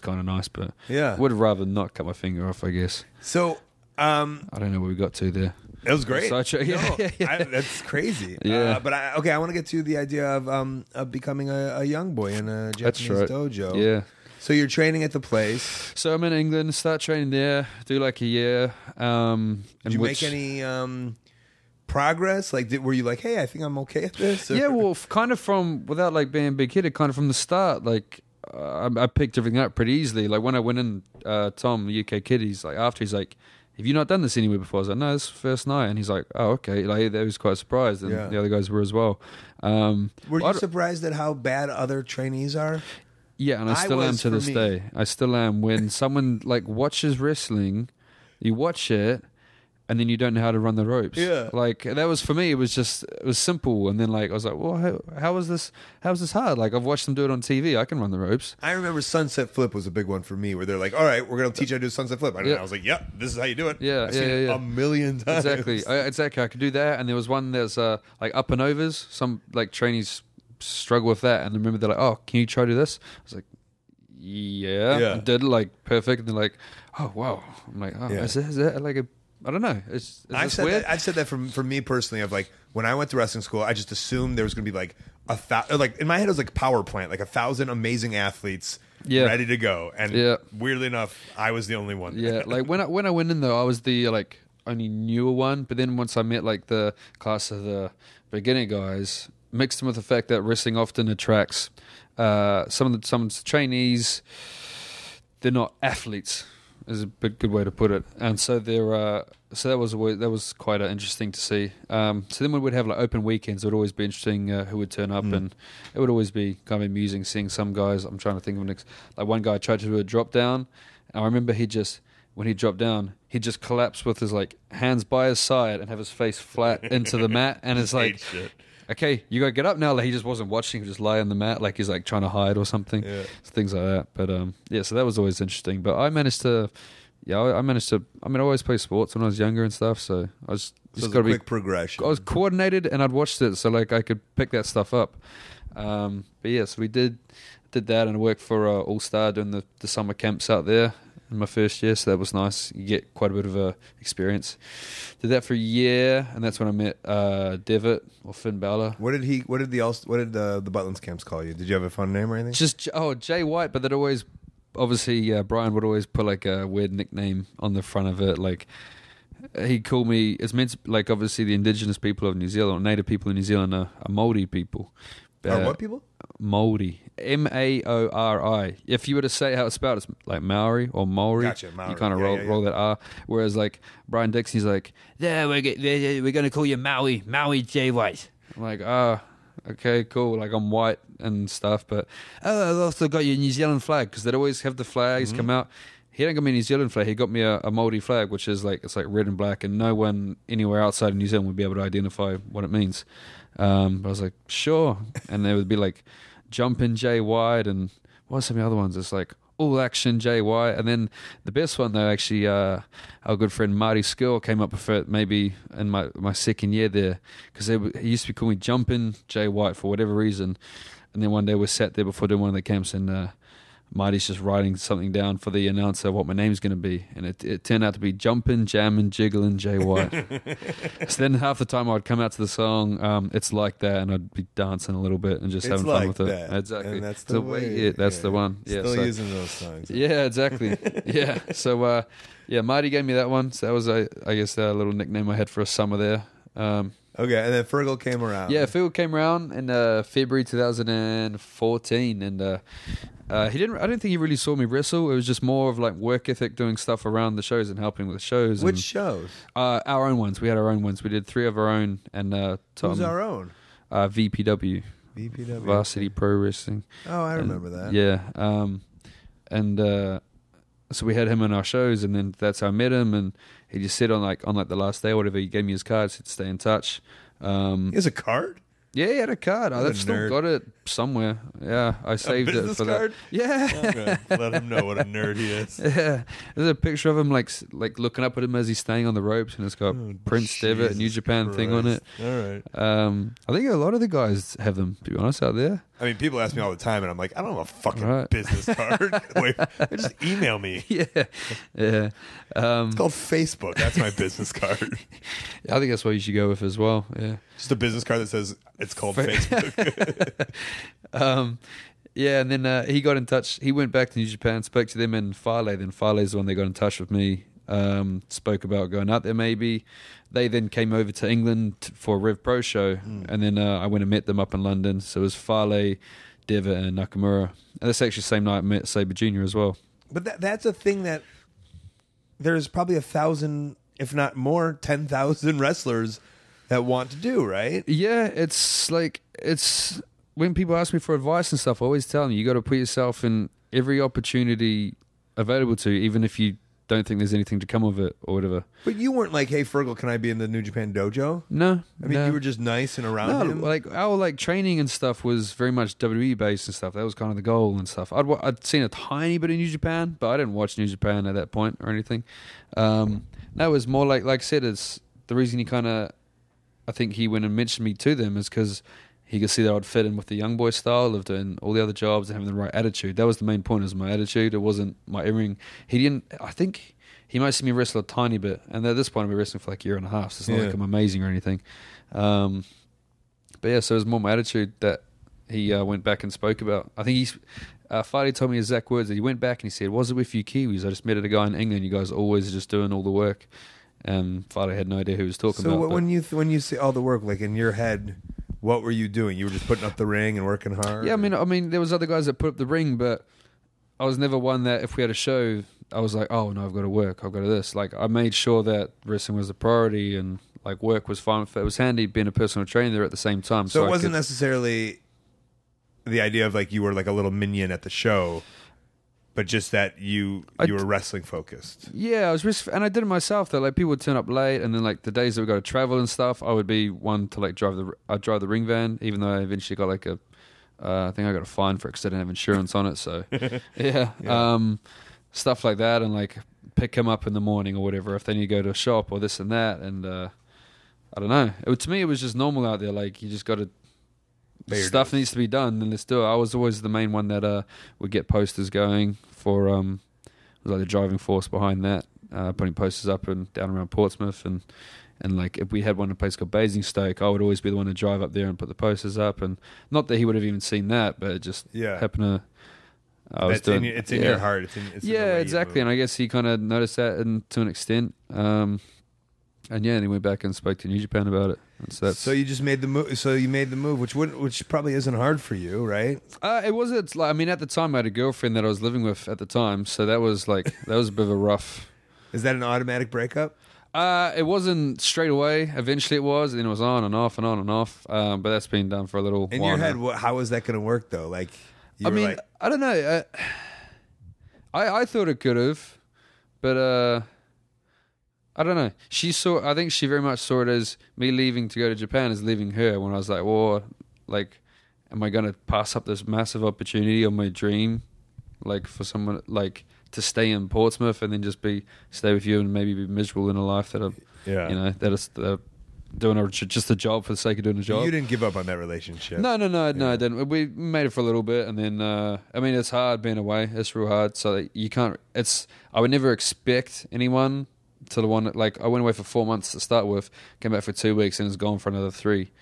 kind of nice, but Yeah. would have rather not cut my finger off, I guess. So, I don't know where we got to there. it was great. Yeah. That's crazy. Yeah. But I want to get to the idea of becoming a young boy in a Japanese right. dojo. Yeah. So you're training at the place. So I'm in England, start training there, do like a year. Did you make any progress? Like, were you like, hey, I think I'm okay at this? Or- Yeah, well, kind of without like being big-headed, kind of from the start, like I picked everything up pretty easily. Like when I went in, Tom, the UK kid, he's like, after he's like, have you not done this anywhere before? I was like, no, this is the first night. And he's like, oh, okay. Like, they was quite surprised, and Yeah. the other guys were as well. Were you surprised at how bad other trainees are? Yeah, and I still am was to for this me. day. I still am. When someone like watches wrestling, you watch it, and then you don't know how to run the ropes. Yeah. Like that was for me. It was simple, and then like I was like, well, how is this hard? Like I've watched them do it on TV. I can run the ropes. I remember sunset flip was a big one for me, where they're like, all right, we're going to teach you how to do sunset flip. And Yeah. I was like, yep, this is how you do it. Yeah, I've seen it yeah. a million times. Exactly. Exactly. I could do that. And there was one that's like up and overs. Some like trainees struggle with that, and I remember they're like, oh, can you try to do this? I was like, yeah. I did it like perfect, and they're like, oh wow. I'm like, oh, Yeah. is that like a, I don't know. Is I've this said weird? that. I've said that for me personally. Of like when I went to wrestling school, I just assumed there was going to be like like in my head it was like power plant, like 1,000 amazing athletes ready to go. And weirdly enough, I was the only one. Yeah, like when I went in though, I was the like only newer one. But then once I met like the class of the beginner guys, mixed them with the fact that wrestling often attracts some of the trainees. They're not athletes, is a good way to put it. And so that was quite interesting to see. So then we would have like open weekends. It would always be interesting who would turn up, and it would always be kind of amusing seeing some guys. I'm trying to think of like one guy tried to do a drop down, and I remember when he dropped down, he'd just collapse with his like hands by his side and have his face flat into the mat, and it's like, okay, you gotta get up now. Like he just wasn't watching; he just lie on the mat, like he's like trying to hide or something. Yeah. Things like that. But so that was always interesting. But I managed to. I mean, I always played sports when I was younger and stuff, so I was just got to be quick progression. I was coordinated, and I'd watched it, so like I could pick that stuff up. But yes, we did that, and I worked for All Star doing the summer camps out there. in my first year, so that was nice. You get quite a bit of a experience. Did that for a year, and that's when I met Devitt or Finn Balor. What did the Butlins camps call you? Did you have a fun name or anything? Just Jay White, but that always obviously Brian would always put like a weird nickname on the front of it. Like he called me. It's meant to, like obviously the indigenous people of New Zealand, or native people in New Zealand, are Māori people. What people? Māori. Maori. If you were to say how it's spelled, it's like Maori or Maori. Gotcha, Maori. You kind of roll that R. Whereas like Brian Dixon's like, yeah, we're going to call you Maui J White. I'm like, okay, cool. Like I'm white and stuff, but I've also got your New Zealand flag, because they'd always have the flags come out. He didn't got me a New Zealand flag. He got me a Māori flag, which is like, it's like red and black, and no one anywhere outside of New Zealand would be able to identify what it means. But I was like, sure. And there would be like Jumpin' Jay White, and what are some of the other ones? It's like All Action Jay White. And then the best one though, actually, our good friend Marty Skill came up with it maybe in my second year there, because he used to be calling me Jumpin' Jay White for whatever reason. And then one day we sat there before doing one of the camps, and Marty's just writing something down for the announcer what my name's going to be, and it turned out to be Jumpin', Jammin', Jigglin' Jay White. So then half the time I'd come out to the song, It's Like That, and I'd be dancing a little bit and just having fun with it. Exactly. And that's the way. That's the one. Yeah, Still using those songs. Yeah, exactly. Yeah. So Marty gave me that one. So that was I guess a little nickname I had for a summer there. Okay, and then Fergal came around. Yeah, Fergal came around in February 2014, and he didn't. I don't think he really saw me wrestle. It was just more of like work ethic, doing stuff around the shows and helping with the shows. Which shows? Our own ones. We had our own ones. We did 3 of our own. And Tom, who's our own? VPW. VPW. Varsity Pro Wrestling. Oh, I remember that. Yeah. So we had him in our shows, and then that's how I met him. And he just said on the last day or whatever, he gave me his card, said stay in touch. He has a card? Yeah, he had a card. I've still got it somewhere. Yeah, I saved it for card? that. Yeah. Okay. Let him know what a nerd he is. Yeah. There's a picture of him like looking up at him as he's staying on the ropes, and it's got Prince Devitt, New Japan thing on it. All right. I think a lot of the guys have them, to be honest, out there. I mean, people ask me all the time, and I'm like, I don't have a fucking business card. Wait, just email me. Yeah. Yeah. It's called Facebook. That's my business card. I think that's what you should go with as well. Yeah. Just a business card that says it's called Facebook. Yeah, and then he got in touch. He went back to New Japan, spoke to them in Fale. Then Fale's the one they got in touch with me. Spoke about going out there maybe. They then came over to England for a Rev Pro show, and then I went and met them up in London. So it was Fale, Devitt, and Nakamura. And that's actually the same night I met Sabre Jr. as well. But that's a thing that there's probably 1,000, if not more, 10,000 wrestlers that want to do, right? Yeah, it's when people ask me for advice and stuff, I always tell them you got to put yourself in every opportunity available to you, even if you don't think there's anything to come of it or whatever. But you weren't like, hey, Fergal, can I be in the New Japan dojo? No. I mean, you were just nice and around him? Like our training and stuff was very much WWE based and stuff. That was kind of the goal and stuff. I'd seen a tiny bit of New Japan, but I didn't watch New Japan at that point or anything. That was more like I said, it's the reason he kind of, I think he went and mentioned me to them is because he could see that I'd fit in with the young boy style of doing all the other jobs and having the right attitude. That was the main point, is my attitude. It wasn't my in-ring. I think he might see me wrestle a tiny bit. And at this point, I've been wrestling for like a year and a half. So it's not like I'm amazing or anything. But yeah, so it was more my attitude that he went back and spoke about. I think Fadi told me his exact words that he went back and he said, was it with you Kiwis? I just met a guy in England. You guys are always just doing all the work. And Fadi had no idea who he was talking about. So when you say all the work, like in your head, what were you doing? You were just putting up the ring and working hard? Yeah, I mean, there was other guys that put up the ring, but I was never one that if we had a show, I was like, oh, no, I've got to work. I've got to this. Like, I made sure that wrestling was a priority and, like, work was fine. It was handy being a personal trainer there at the same time. So it wasn't necessarily the idea of, like, you were like a little minion at the show, but just that you were wrestling focused. Yeah, and I did it myself though. Like people would turn up late, and then like the days that we got to travel and stuff, I would be one to like drive the ring van. Even though I eventually got like I think I got a fine for it because I didn't have insurance on it. So yeah. Stuff like that, and like pick him up in the morning or whatever if they need to go to a shop or this and that. And I don't know. To me, it was just normal out there. Like you just got to. Stuff needs to be done, then let's do it. I was always the main one that would get posters going for was like the driving force behind that, putting posters up and down around Portsmouth, and like if we had one in a place called Basingstoke, I would always be the one to drive up there and put the posters up, and not that he would have even seen that, but it just happened to. It's in your heart. It's in the way exactly. And I guess he kind of noticed that, and to an extent. And then he went back and spoke to New Japan about it. So you just made the move. So you made the move, which probably isn't hard for you, right? It was. It's like, I mean, at the time I had a girlfriend that I was living with at the time, so that was a bit of a rough. Is that an automatic breakup? It wasn't straight away. Eventually it was, and then it was on and off and on and off. But that's been done for a little while. In your head, how is that going to work though? Like, I mean, I don't know. I thought it could have, but I don't know. I think she very much saw it as me leaving to go to Japan as leaving her. When I was like, well, like, am I going to pass up this massive opportunity on my dream, like for someone like to stay in Portsmouth and then just stay with you and maybe be miserable in a life that that is doing just a job for the sake of doing a job. You didn't give up on that relationship. No, I didn't. We made it for a little bit, and then I mean, it's hard being away. It's real hard. So that you can't. I would never expect anyone to the one that, like, I went away for 4 months to start with, came back for 2 weeks, and was gone for another 3.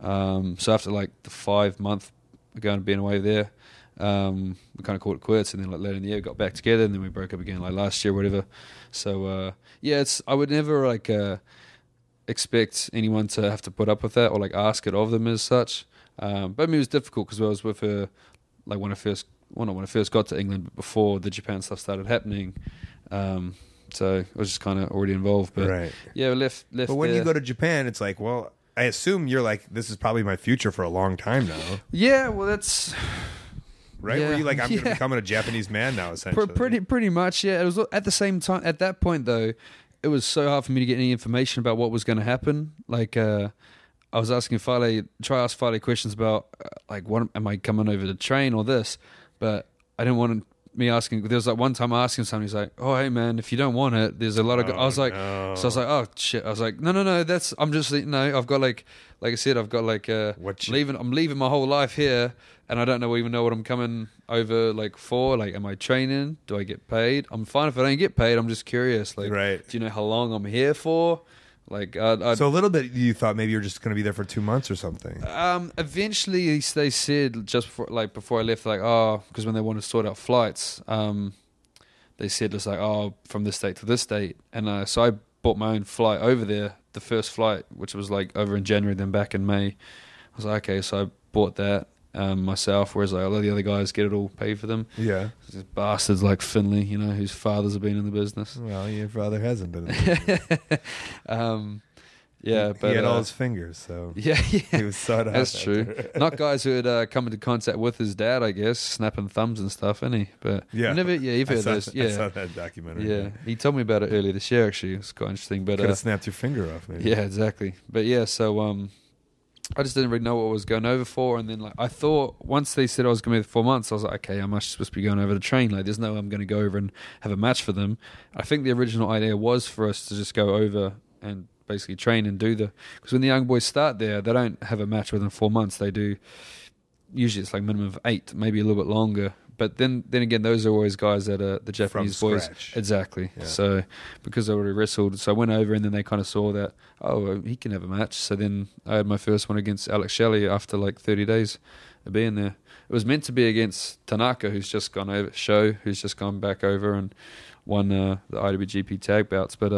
So after like the 5 month going being away there, we kind of called it quits, and then like later in the year got back together, and then we broke up again like last year or whatever. So I would never like expect anyone to have to put up with that or like ask it of them as such. But I mean, it was difficult because I was with her like when I first got to England, but before the Japan stuff started happening. So I was just kind of already involved. But right. Yeah, left. But when you go to Japan, it's like, well, I assume you're like, this is probably my future for a long time now. Yeah, well, that's right. Yeah. Were you like, I'm going to become a Japanese man now, essentially? Pretty much. Yeah. It was at the same time. At that point, though, it was so hard for me to get any information about what was going to happen. Like, I was asking try to ask Fale questions about like, what am I coming over to train or this? But I didn't want me asking. There was like one time asking somebody, he's like, "Oh, hey man, if you don't want it, there's a lot of." I was like, no. So I was like, "Oh shit!" I was like, "No, I'm just no. I've got like I said, I've got like I'm leaving my whole life here, and I don't even know what I'm coming over like for. Like, am I training? Do I get paid? I'm fine if I don't get paid. I'm just curious. Like, right. Do you know how long I'm here for? Like, so a little bit, you thought maybe you were just going to be there for 2 months or something. Eventually, they said just before I left, like, because when they wanted to sort out flights, they said it's like, from this date to this date, and so I bought my own flight over there, the first flight, which was like over in January, then back in May. I was like, okay, so I bought that myself, whereas like a lot of the other guys get it all paid for them. Yeah. These bastards like Finley, whose fathers have been in the business. Well, your father hasn't been in the business. Yeah, but he had all his fingers, so yeah, he was sought out. That's true. Not guys who had come into contact with his dad, I guess, snapping thumbs and stuff, isn't he? But yeah, you've heard this. Yeah, I saw that documentary. Yeah, he told me about it earlier this year. Actually, it's quite interesting. But could have snapped your finger off, maybe. Yeah, exactly. But yeah, so I just didn't really know what I was going over for, and then like I thought once they said I was going to be there for 4 months, I was like, okay, I'm actually supposed to be going over to train. Like, there's no way I'm going to go over and have a match for them. I think the original idea was for us to just go over and basically train and do because when the young boys start there, they don't have a match within 4 months. They do, usually it's like minimum of 8, maybe a little bit longer. But then again, those are always guys that are the Japanese From boys. scratch. Exactly. Yeah. So because I already wrestled, so I went over and then they kind of saw that, he can have a match. So then I had my first one against Alex Shelley after like 30 days of being there. It was meant to be against Tanaka, who's just gone over, who's just gone back over and won the IWGP tag bouts. But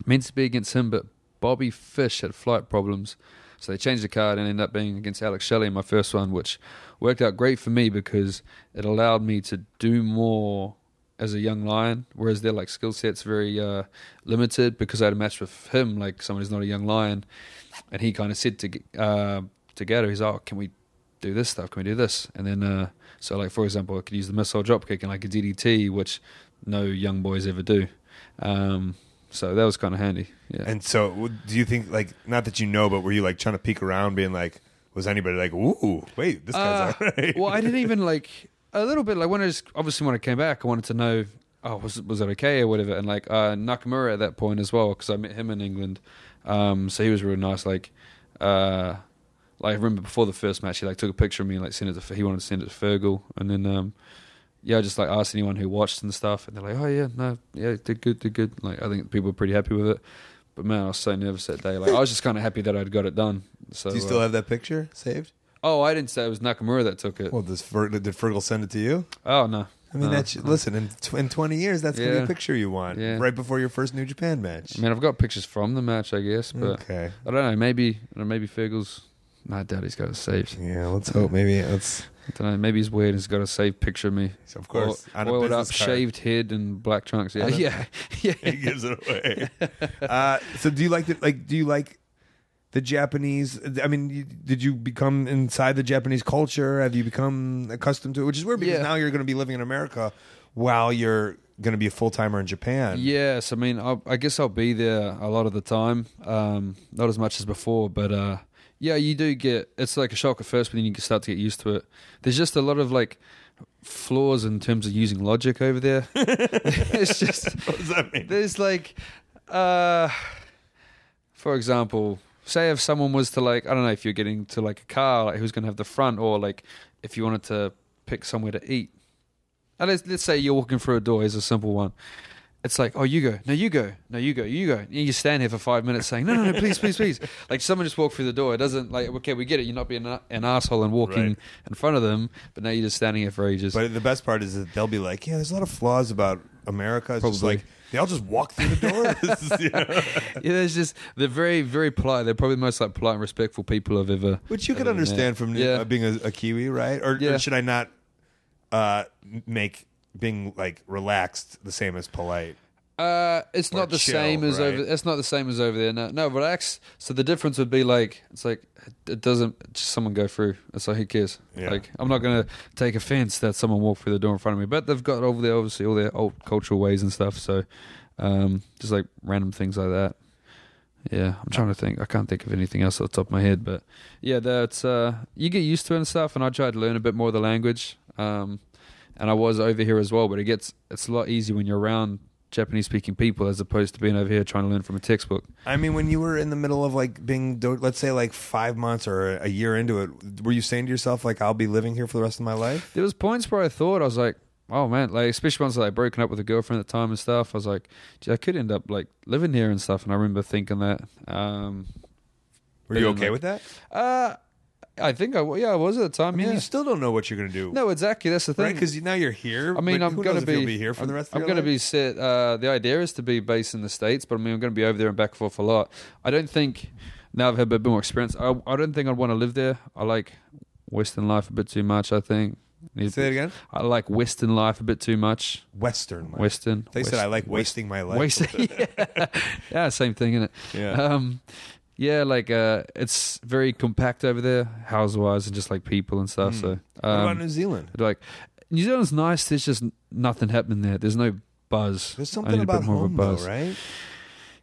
meant to be against him, but Bobby Fish had flight problems, so they changed the card and ended up being against Alex Shelley in my first one, which worked out great for me because it allowed me to do more as a young lion, whereas their like skill set's very limited. Because I had a match with him, like someone who's not a young lion, and he kind of said to Gato, he's like, can we do this stuff? Can we do this? And then so like for example, I could use the missile dropkick and like a DDT, which no young boys ever do. So that was kind of handy. Yeah. And so, do you think, like, not that you know, but were you like trying to peek around, being like, was anybody like, ooh, wait, this guy's all right? Well, I didn't even like a little bit. Like when I came back, I wanted to know, was it okay or whatever. And like Nakamura at that point as well, because I met him in England. So he was really nice. Like I remember before the first match, he like took a picture of me and like he wanted to send it to Fergal, and then yeah, I just like asked anyone who watched and stuff, and they're like, oh yeah, no, yeah, did good. Like I think people were pretty happy with it. But man, I was so nervous that day. Like I was just kind of happy that I'd got it done. So Do you still have that picture saved? Oh, I didn't say it was Nakamura that took it. Well, did Fergal send it to you? Oh no. I mean, listen, in 20 years, that's going to be a picture you want. Yeah. Right before your first New Japan match. I mean, I've got pictures from the match, I guess, but okay. I don't know. Maybe Fergal's. I doubt he's got it saved. Yeah, let's hope. Maybe I don't know. Maybe he's weird. He's got a saved picture of me. Of course, oiled up, shaved head, and black trunks. Yeah, yeah. He gives it away. So, do you like the Japanese? I mean, did you become inside the Japanese culture? Have you become accustomed to it? Which is weird because now you're going to be living in America while you're going to be a full timer in Japan. Yes, I mean, I guess I'll be there a lot of the time. Not as much as before, but. Yeah, you do it's like a shock at first, but then you can start to get used to it. There's just a lot of like flaws in terms of using logic over there. It's just, what does that mean? There's like, for example, say if someone was to like, I don't know, if you're getting to like a car, like who's going to have the front, or like if you wanted to pick somewhere to eat. And let's say you're walking through a door, is a simple one. It's like, oh, you go. No, you go. No, you go. You go. And you stand here for 5 minutes saying, no, please. Like someone just walked through the door. It doesn't like, okay, we get it. You're not being an asshole and walking in front of them, but now you're just standing here for ages. But the best part is that they'll be like, yeah, there's a lot of flaws about America. It's just like, they all just walk through the door. Yeah, there's just, they're very, very polite. They're probably the most like polite and respectful people I've ever. Which you can understand from being a Kiwi, right? Or should I not make being like relaxed the same as polite? It's not the same as over. It's not the same as over there. No, relax. So the difference would be like, it's like it doesn't just someone go through. It's like who cares? Yeah. Like I'm not gonna take offense that someone walked through the door in front of me, but they've got over there obviously all their old cultural ways and stuff. So just like random things like that. Yeah, I'm trying to think. I can't think of anything else off the top of my head, but yeah, that's you get used to it and stuff. And I tried to learn a bit more of the language. And I was over here as well, but it's a lot easier when you're around Japanese-speaking people as opposed to being over here trying to learn from a textbook. I mean, when you were in the middle of like being, let's say like 5 months or a year into it, were you saying to yourself like, I'll be living here for the rest of my life? There was points where I thought, I was like, oh man, like especially once I like broken up with a girlfriend at the time and stuff, I was like, gee, I could end up like living here and stuff. And I remember thinking that. Were you okay with that? I think I was at the time. I mean, you still don't know what you're going to do. No, exactly. That's the thing. Right? Because now you're here. I mean, I'm going to be here for the rest of your life. I'm going to be set. The idea is to be based in the States, but I mean, I'm going to be over there and back and forth a lot. I don't think, now I've had a bit more experience, I don't think I'd want to live there. I like Western life a bit too much, I think. Say it again? I like Western life a bit too much. Western life. Western. They said I like wasting my life. Yeah, same thing, isn't it? Yeah. Yeah, like it's very compact over there, house-wise, and just like people and stuff. So, what about New Zealand? Like, New Zealand's nice. There's just nothing happening there. There's no buzz. There's something about home, though, right?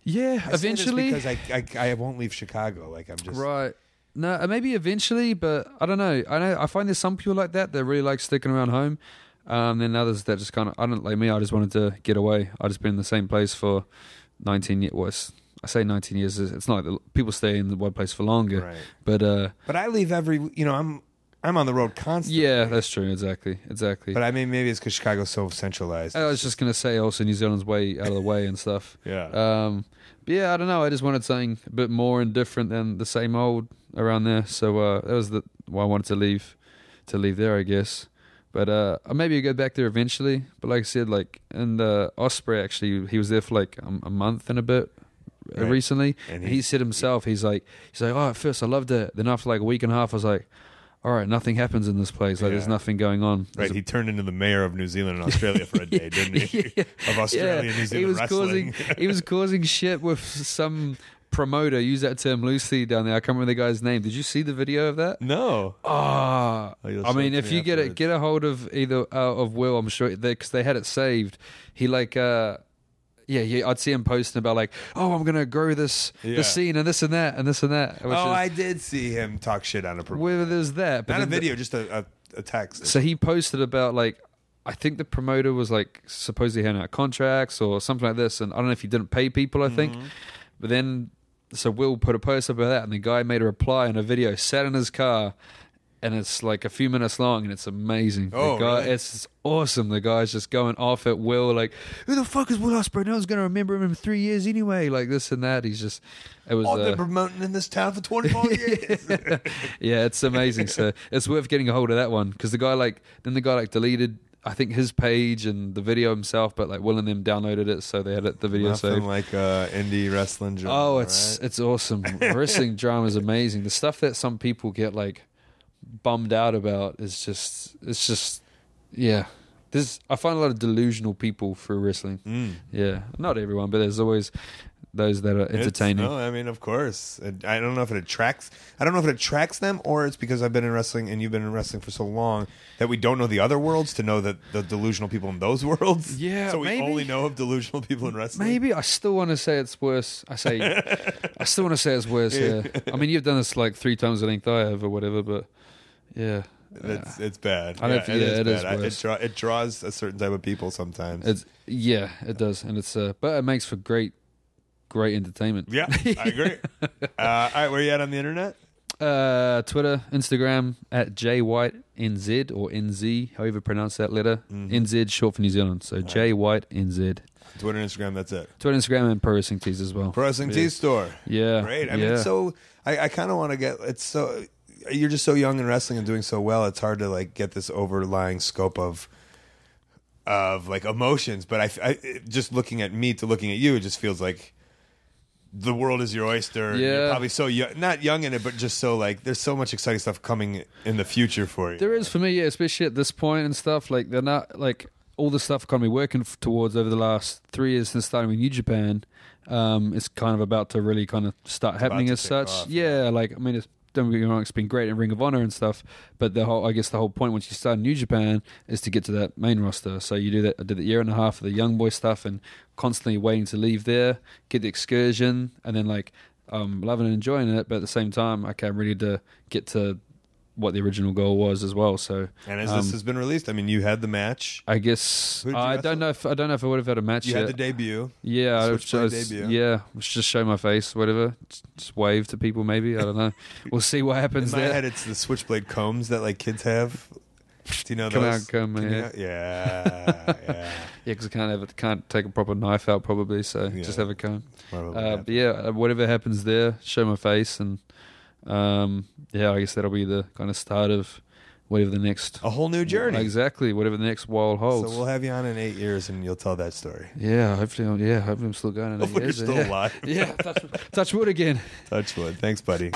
Yeah, eventually. Because I won't leave Chicago. Like I'm just right. No, maybe eventually, but I don't know. I find there's some people like that really like sticking around home. Then others that just kind of, I don't like me. I just wanted to get away. I just been in the same place for 19 years. I say 19 years. It's not like people stay in the one place for longer. Right. But I leave every. I'm on the road constantly. Yeah, that's true. Exactly. But I mean, maybe it's because Chicago's so centralized. I was just gonna say also New Zealand's way out of the way and stuff. Yeah. But yeah, I don't know. I just wanted something a bit more and different than the same old around there. So that was why I wanted to leave there, I guess. But maybe go back there eventually. But like I said, like and Osprey actually, he was there for like a month and a bit. Right. Recently, and he said himself, he's like, oh, at first I loved it. Then after like a week and a half, I was like, all right, nothing happens in this place. Like there's nothing going on. Right, he turned into the mayor of New Zealand and Australia for a day, didn't he? Yeah. Of Australia and New Zealand wrestling. He was causing shit with some promoter. Use that term loosely down there. I can't remember the guy's name. Did you see the video of that? No. I mean, if you get a hold of either of Will, I'm sure because they had it saved. He like. Yeah, I'd see him posting about like, oh, I'm gonna grow this scene and this and that and this and that. I did see him talk shit on a promoter. Well, there's that, but not a video, just a text. So he posted about like, I think the promoter was like supposedly handing out contracts or something like this, and I don't know if he didn't pay people. I think, but then so Will put a post up about that, and the guy made a reply in a video, sat in his car. and it's like a few minutes long, and it's amazing. Oh, really? It's awesome. The guy's just going off at will, like, who the fuck is Will Ospreay? No one's going to remember him in 3 years anyway, like this and that. It was... I've been promoting in this town for 24 years. Yeah, it's amazing. So it's worth getting a hold of that one, because the guy deleted, I think, his page and the video himself, but like Will and them downloaded it, so they had the video Nothing saved. like indie wrestling drama. Oh, it's awesome. Wrestling drama is amazing. The stuff that some people get like bummed out about is just yeah. I find a lot of delusional people through wrestling. Yeah, not everyone, but there's always those that are entertaining. No, I mean, of course. I don't know if it attracts them, or it's because I've been in wrestling and you've been in wrestling for so long that we don't know the other worlds to know that the delusional people in those worlds. Yeah, so we maybe. only know of delusional people in wrestling. Maybe I still want to say it's worse. I still want to say it's worse. Yeah. I mean, you've done this like 3 times the length I have, or whatever. But yeah, it's bad. It is bad. worse. It draws a certain type of people sometimes. It does, and but it makes for great entertainment. Yeah, I agree. All right, where are you at on the internet? Twitter, Instagram at JWhiteNZ or NZ, however you pronounce that letter. NZ, short for New Zealand. So JWhiteNZ. Twitter and Instagram, that's it. Twitter, Instagram, and Pro Wrestling Tees as well. Pro Wrestling Tees store. Yeah. Great. I mean, it's so... I kind of want to get... It's so... You're just so young in wrestling and doing so well, it's hard to like get this overlying scope of like emotions. But I just looking at me to looking at you, it just feels like the world is your oyster. Yeah. You're probably so young, not young in it, but just so like there's so much exciting stuff coming in the future for you. There is for me, yeah, especially at this point and stuff. Like they're not like all the stuff I've kind of been working towards over the last 3 years since starting with New Japan. It's kind of about to really kind of start happening as such. Off, yeah, like I mean, don't get me wrong, it's been great in Ring of Honor and stuff, but I guess the whole point once you start in New Japan is to get to that main roster. So you do that. I did the year and a half of the young boy stuff and constantly waiting to leave there, get the excursion, and then like loving and enjoying it, but at the same time I can't really to get to what the original goal was as well. So and as this has been released, I mean, you had the match. I guess I don't know if I would have had a match you yet. had the debut. Yeah, I was debut. Yeah, just show my face, whatever. Just wave to people, maybe. I don't know. We'll see what happens In my there. head, it's the switchblade combs that like kids have. Do you know those? Yeah. Yeah. Because I can't take a proper knife out probably, so just have a comb. But yeah, whatever happens there, show my face, and I guess that'll be the kind of start of whatever the next... A whole new journey. Exactly, whatever the next while holds. So we'll have you on in 8 years and you'll tell that story. Yeah, hopefully I'm still going in 8 Hopefully years. you're still alive. Yeah, touch wood again. Touch wood. Thanks, buddy.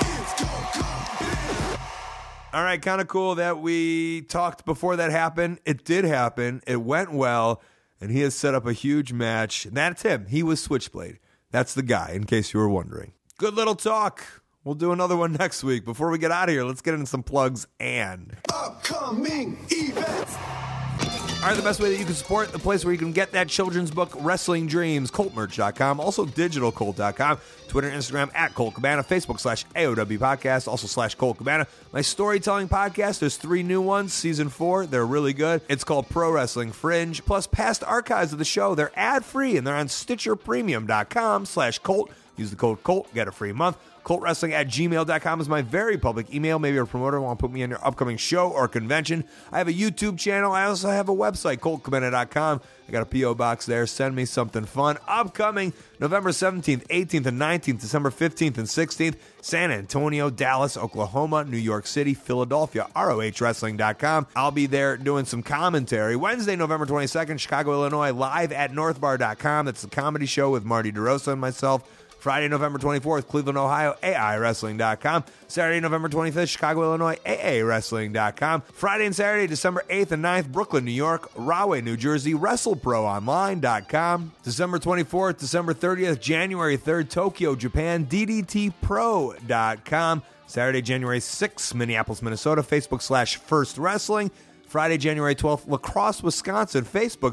All right, kind of cool that we talked before that happened. It did happen. It went well, and he has set up a huge match. And that's him. He was Switchblade. That's the guy, in case you were wondering. Good little talk. We'll do another one next week. Before we get out of here, let's get into some plugs and upcoming events. All right, the best way that you can support the place where you can get that children's book, Wrestling Dreams, ColtMerch.com, also digitalcolt.com, Twitter and Instagram at Colt Cabana, Facebook /AOW Podcast, also /Colt Cabana. My storytelling podcast, there's 3 new ones, season 4. They're really good. It's called Pro Wrestling Fringe, plus past archives of the show. They're ad-free, and they're on StitcherPremium.com/Colt. Use the code COLT, get a free month. ColtWrestling@gmail.com is my very public email. Maybe a promoter want to put me on your upcoming show or convention. I have a YouTube channel. I also have a website, ColtCabana.com. I got a P.O. box there. Send me something fun. Upcoming November 17th, 18th, and 19th, December 15th and 16th, San Antonio, Dallas, Oklahoma, New York City, Philadelphia, ROHWrestling.com. I'll be there doing some commentary. Wednesday, November 22nd, Chicago, Illinois, live at NorthBar.com. That's the comedy show with Marty DeRosa and myself. Friday, November 24th, Cleveland, Ohio, AIWrestling.com. Saturday, November 25th, Chicago, Illinois, AAWrestling.com. Friday and Saturday, December 8th and 9th, Brooklyn, New York, Rahway, New Jersey, WrestleProOnline.com. December 24th, December 30th, January 3rd, Tokyo, Japan, DDTPro.com. Saturday, January 6th, Minneapolis, Minnesota, Facebook /First Wrestling. Friday, January 12th, La Crosse, Wisconsin, Facebook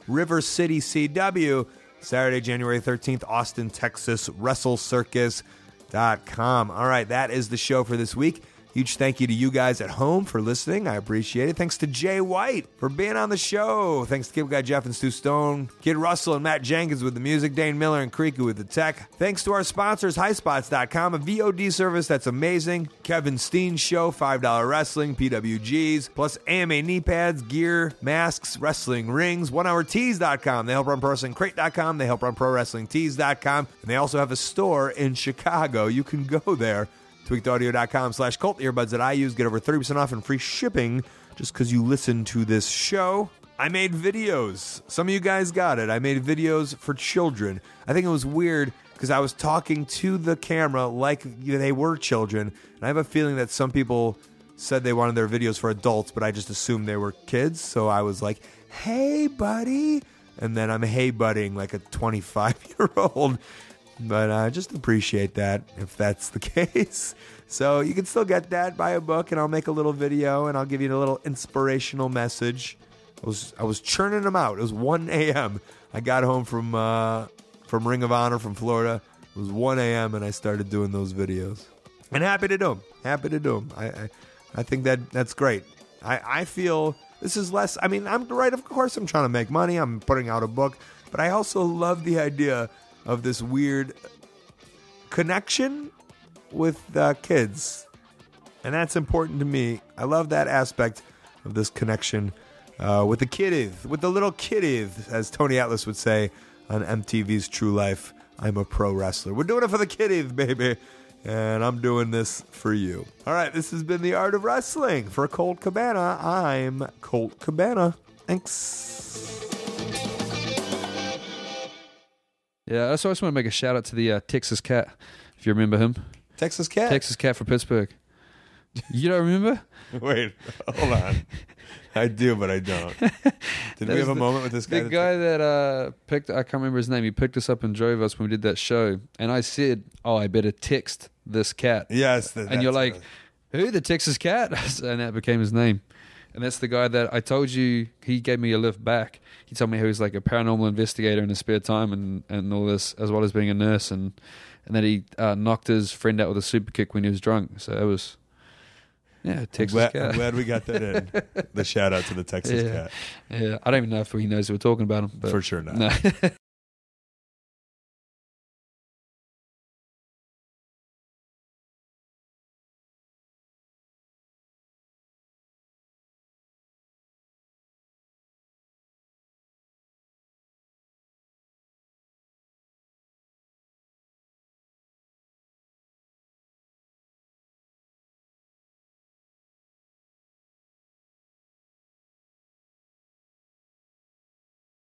/River City CW. Saturday, January 13th, Austin, Texas, WrestleCircus.com. All right, that is the show for this week. Huge thank you to you guys at home for listening. I appreciate it. Thanks to Jay White for being on the show. Thanks to Kid Guy Jeff and Stu Stone, Kid Russell and Matt Jenkins with the music, Dane Miller and Creaky with the tech. Thanks to our sponsors, highspots.com, a VOD service that's amazing. Kevin Steen Show, $5 Wrestling, PWGs, plus AMA knee pads, gear, masks, wrestling rings, 1hourtees.com. They help run ProWrestlingCrate.com. They help run ProWrestlingTees.com. And they also have a store in Chicago. You can go there. tweakedaudio.com/Colt. Earbuds that I use get over 30% off and free shipping just because you listen to this show. I made videos. Some of you guys got it. I made videos for children. I think it was weird because I was talking to the camera like they were children. And I have a feeling that some people said they wanted their videos for adults, but I just assumed they were kids. So I was like, hey, buddy. And then I'm hey buddying like a 25-year-old. But I just appreciate that if that's the case. So you can still get that, buy a book, and I'll make a little video, and I'll give you a little inspirational message. I was churning them out. It was 1 a.m. I got home from Ring of Honor from Florida. It was 1 a.m. and I started doing those videos. And happy to do them. Happy to do them. I think that's great. I feel this is less. I mean, I'm right. Of course, I'm trying to make money. I'm putting out a book, but I also love the idea of this weird connection with kids. And that's important to me. I love that aspect of this connection with the kiddies, with the little kiddies, as Tony Atlas would say on MTV's True Life. I'm a pro wrestler. We're doing it for the kiddies, baby. And I'm doing this for you. All right, this has been The Art of Wrestling. For Colt Cabana, I'm Colt Cabana. Thanks. Yeah, so I just want to make a shout out to the Texas Cat, if you remember him. Texas Cat? Texas Cat from Pittsburgh. You don't remember? Wait, hold on. I do, but I don't. Did we have a moment with this guy? The guy that picked, I can't remember his name, he picked us up and drove us when we did that show. And I said, oh, I better text this cat. Yes. And you're like, who, the Texas Cat? And that became his name. And that's the guy that I told you, he gave me a lift back. He told me how he's like a paranormal investigator in his spare time and all this, as well as being a nurse. And that he knocked his friend out with a super kick when he was drunk. So it was, yeah, Texas Cat. I'm glad we got that in. The shout out to the Texas Cat. Yeah, I don't even know if he knows we're talking about him. But for sure not. No.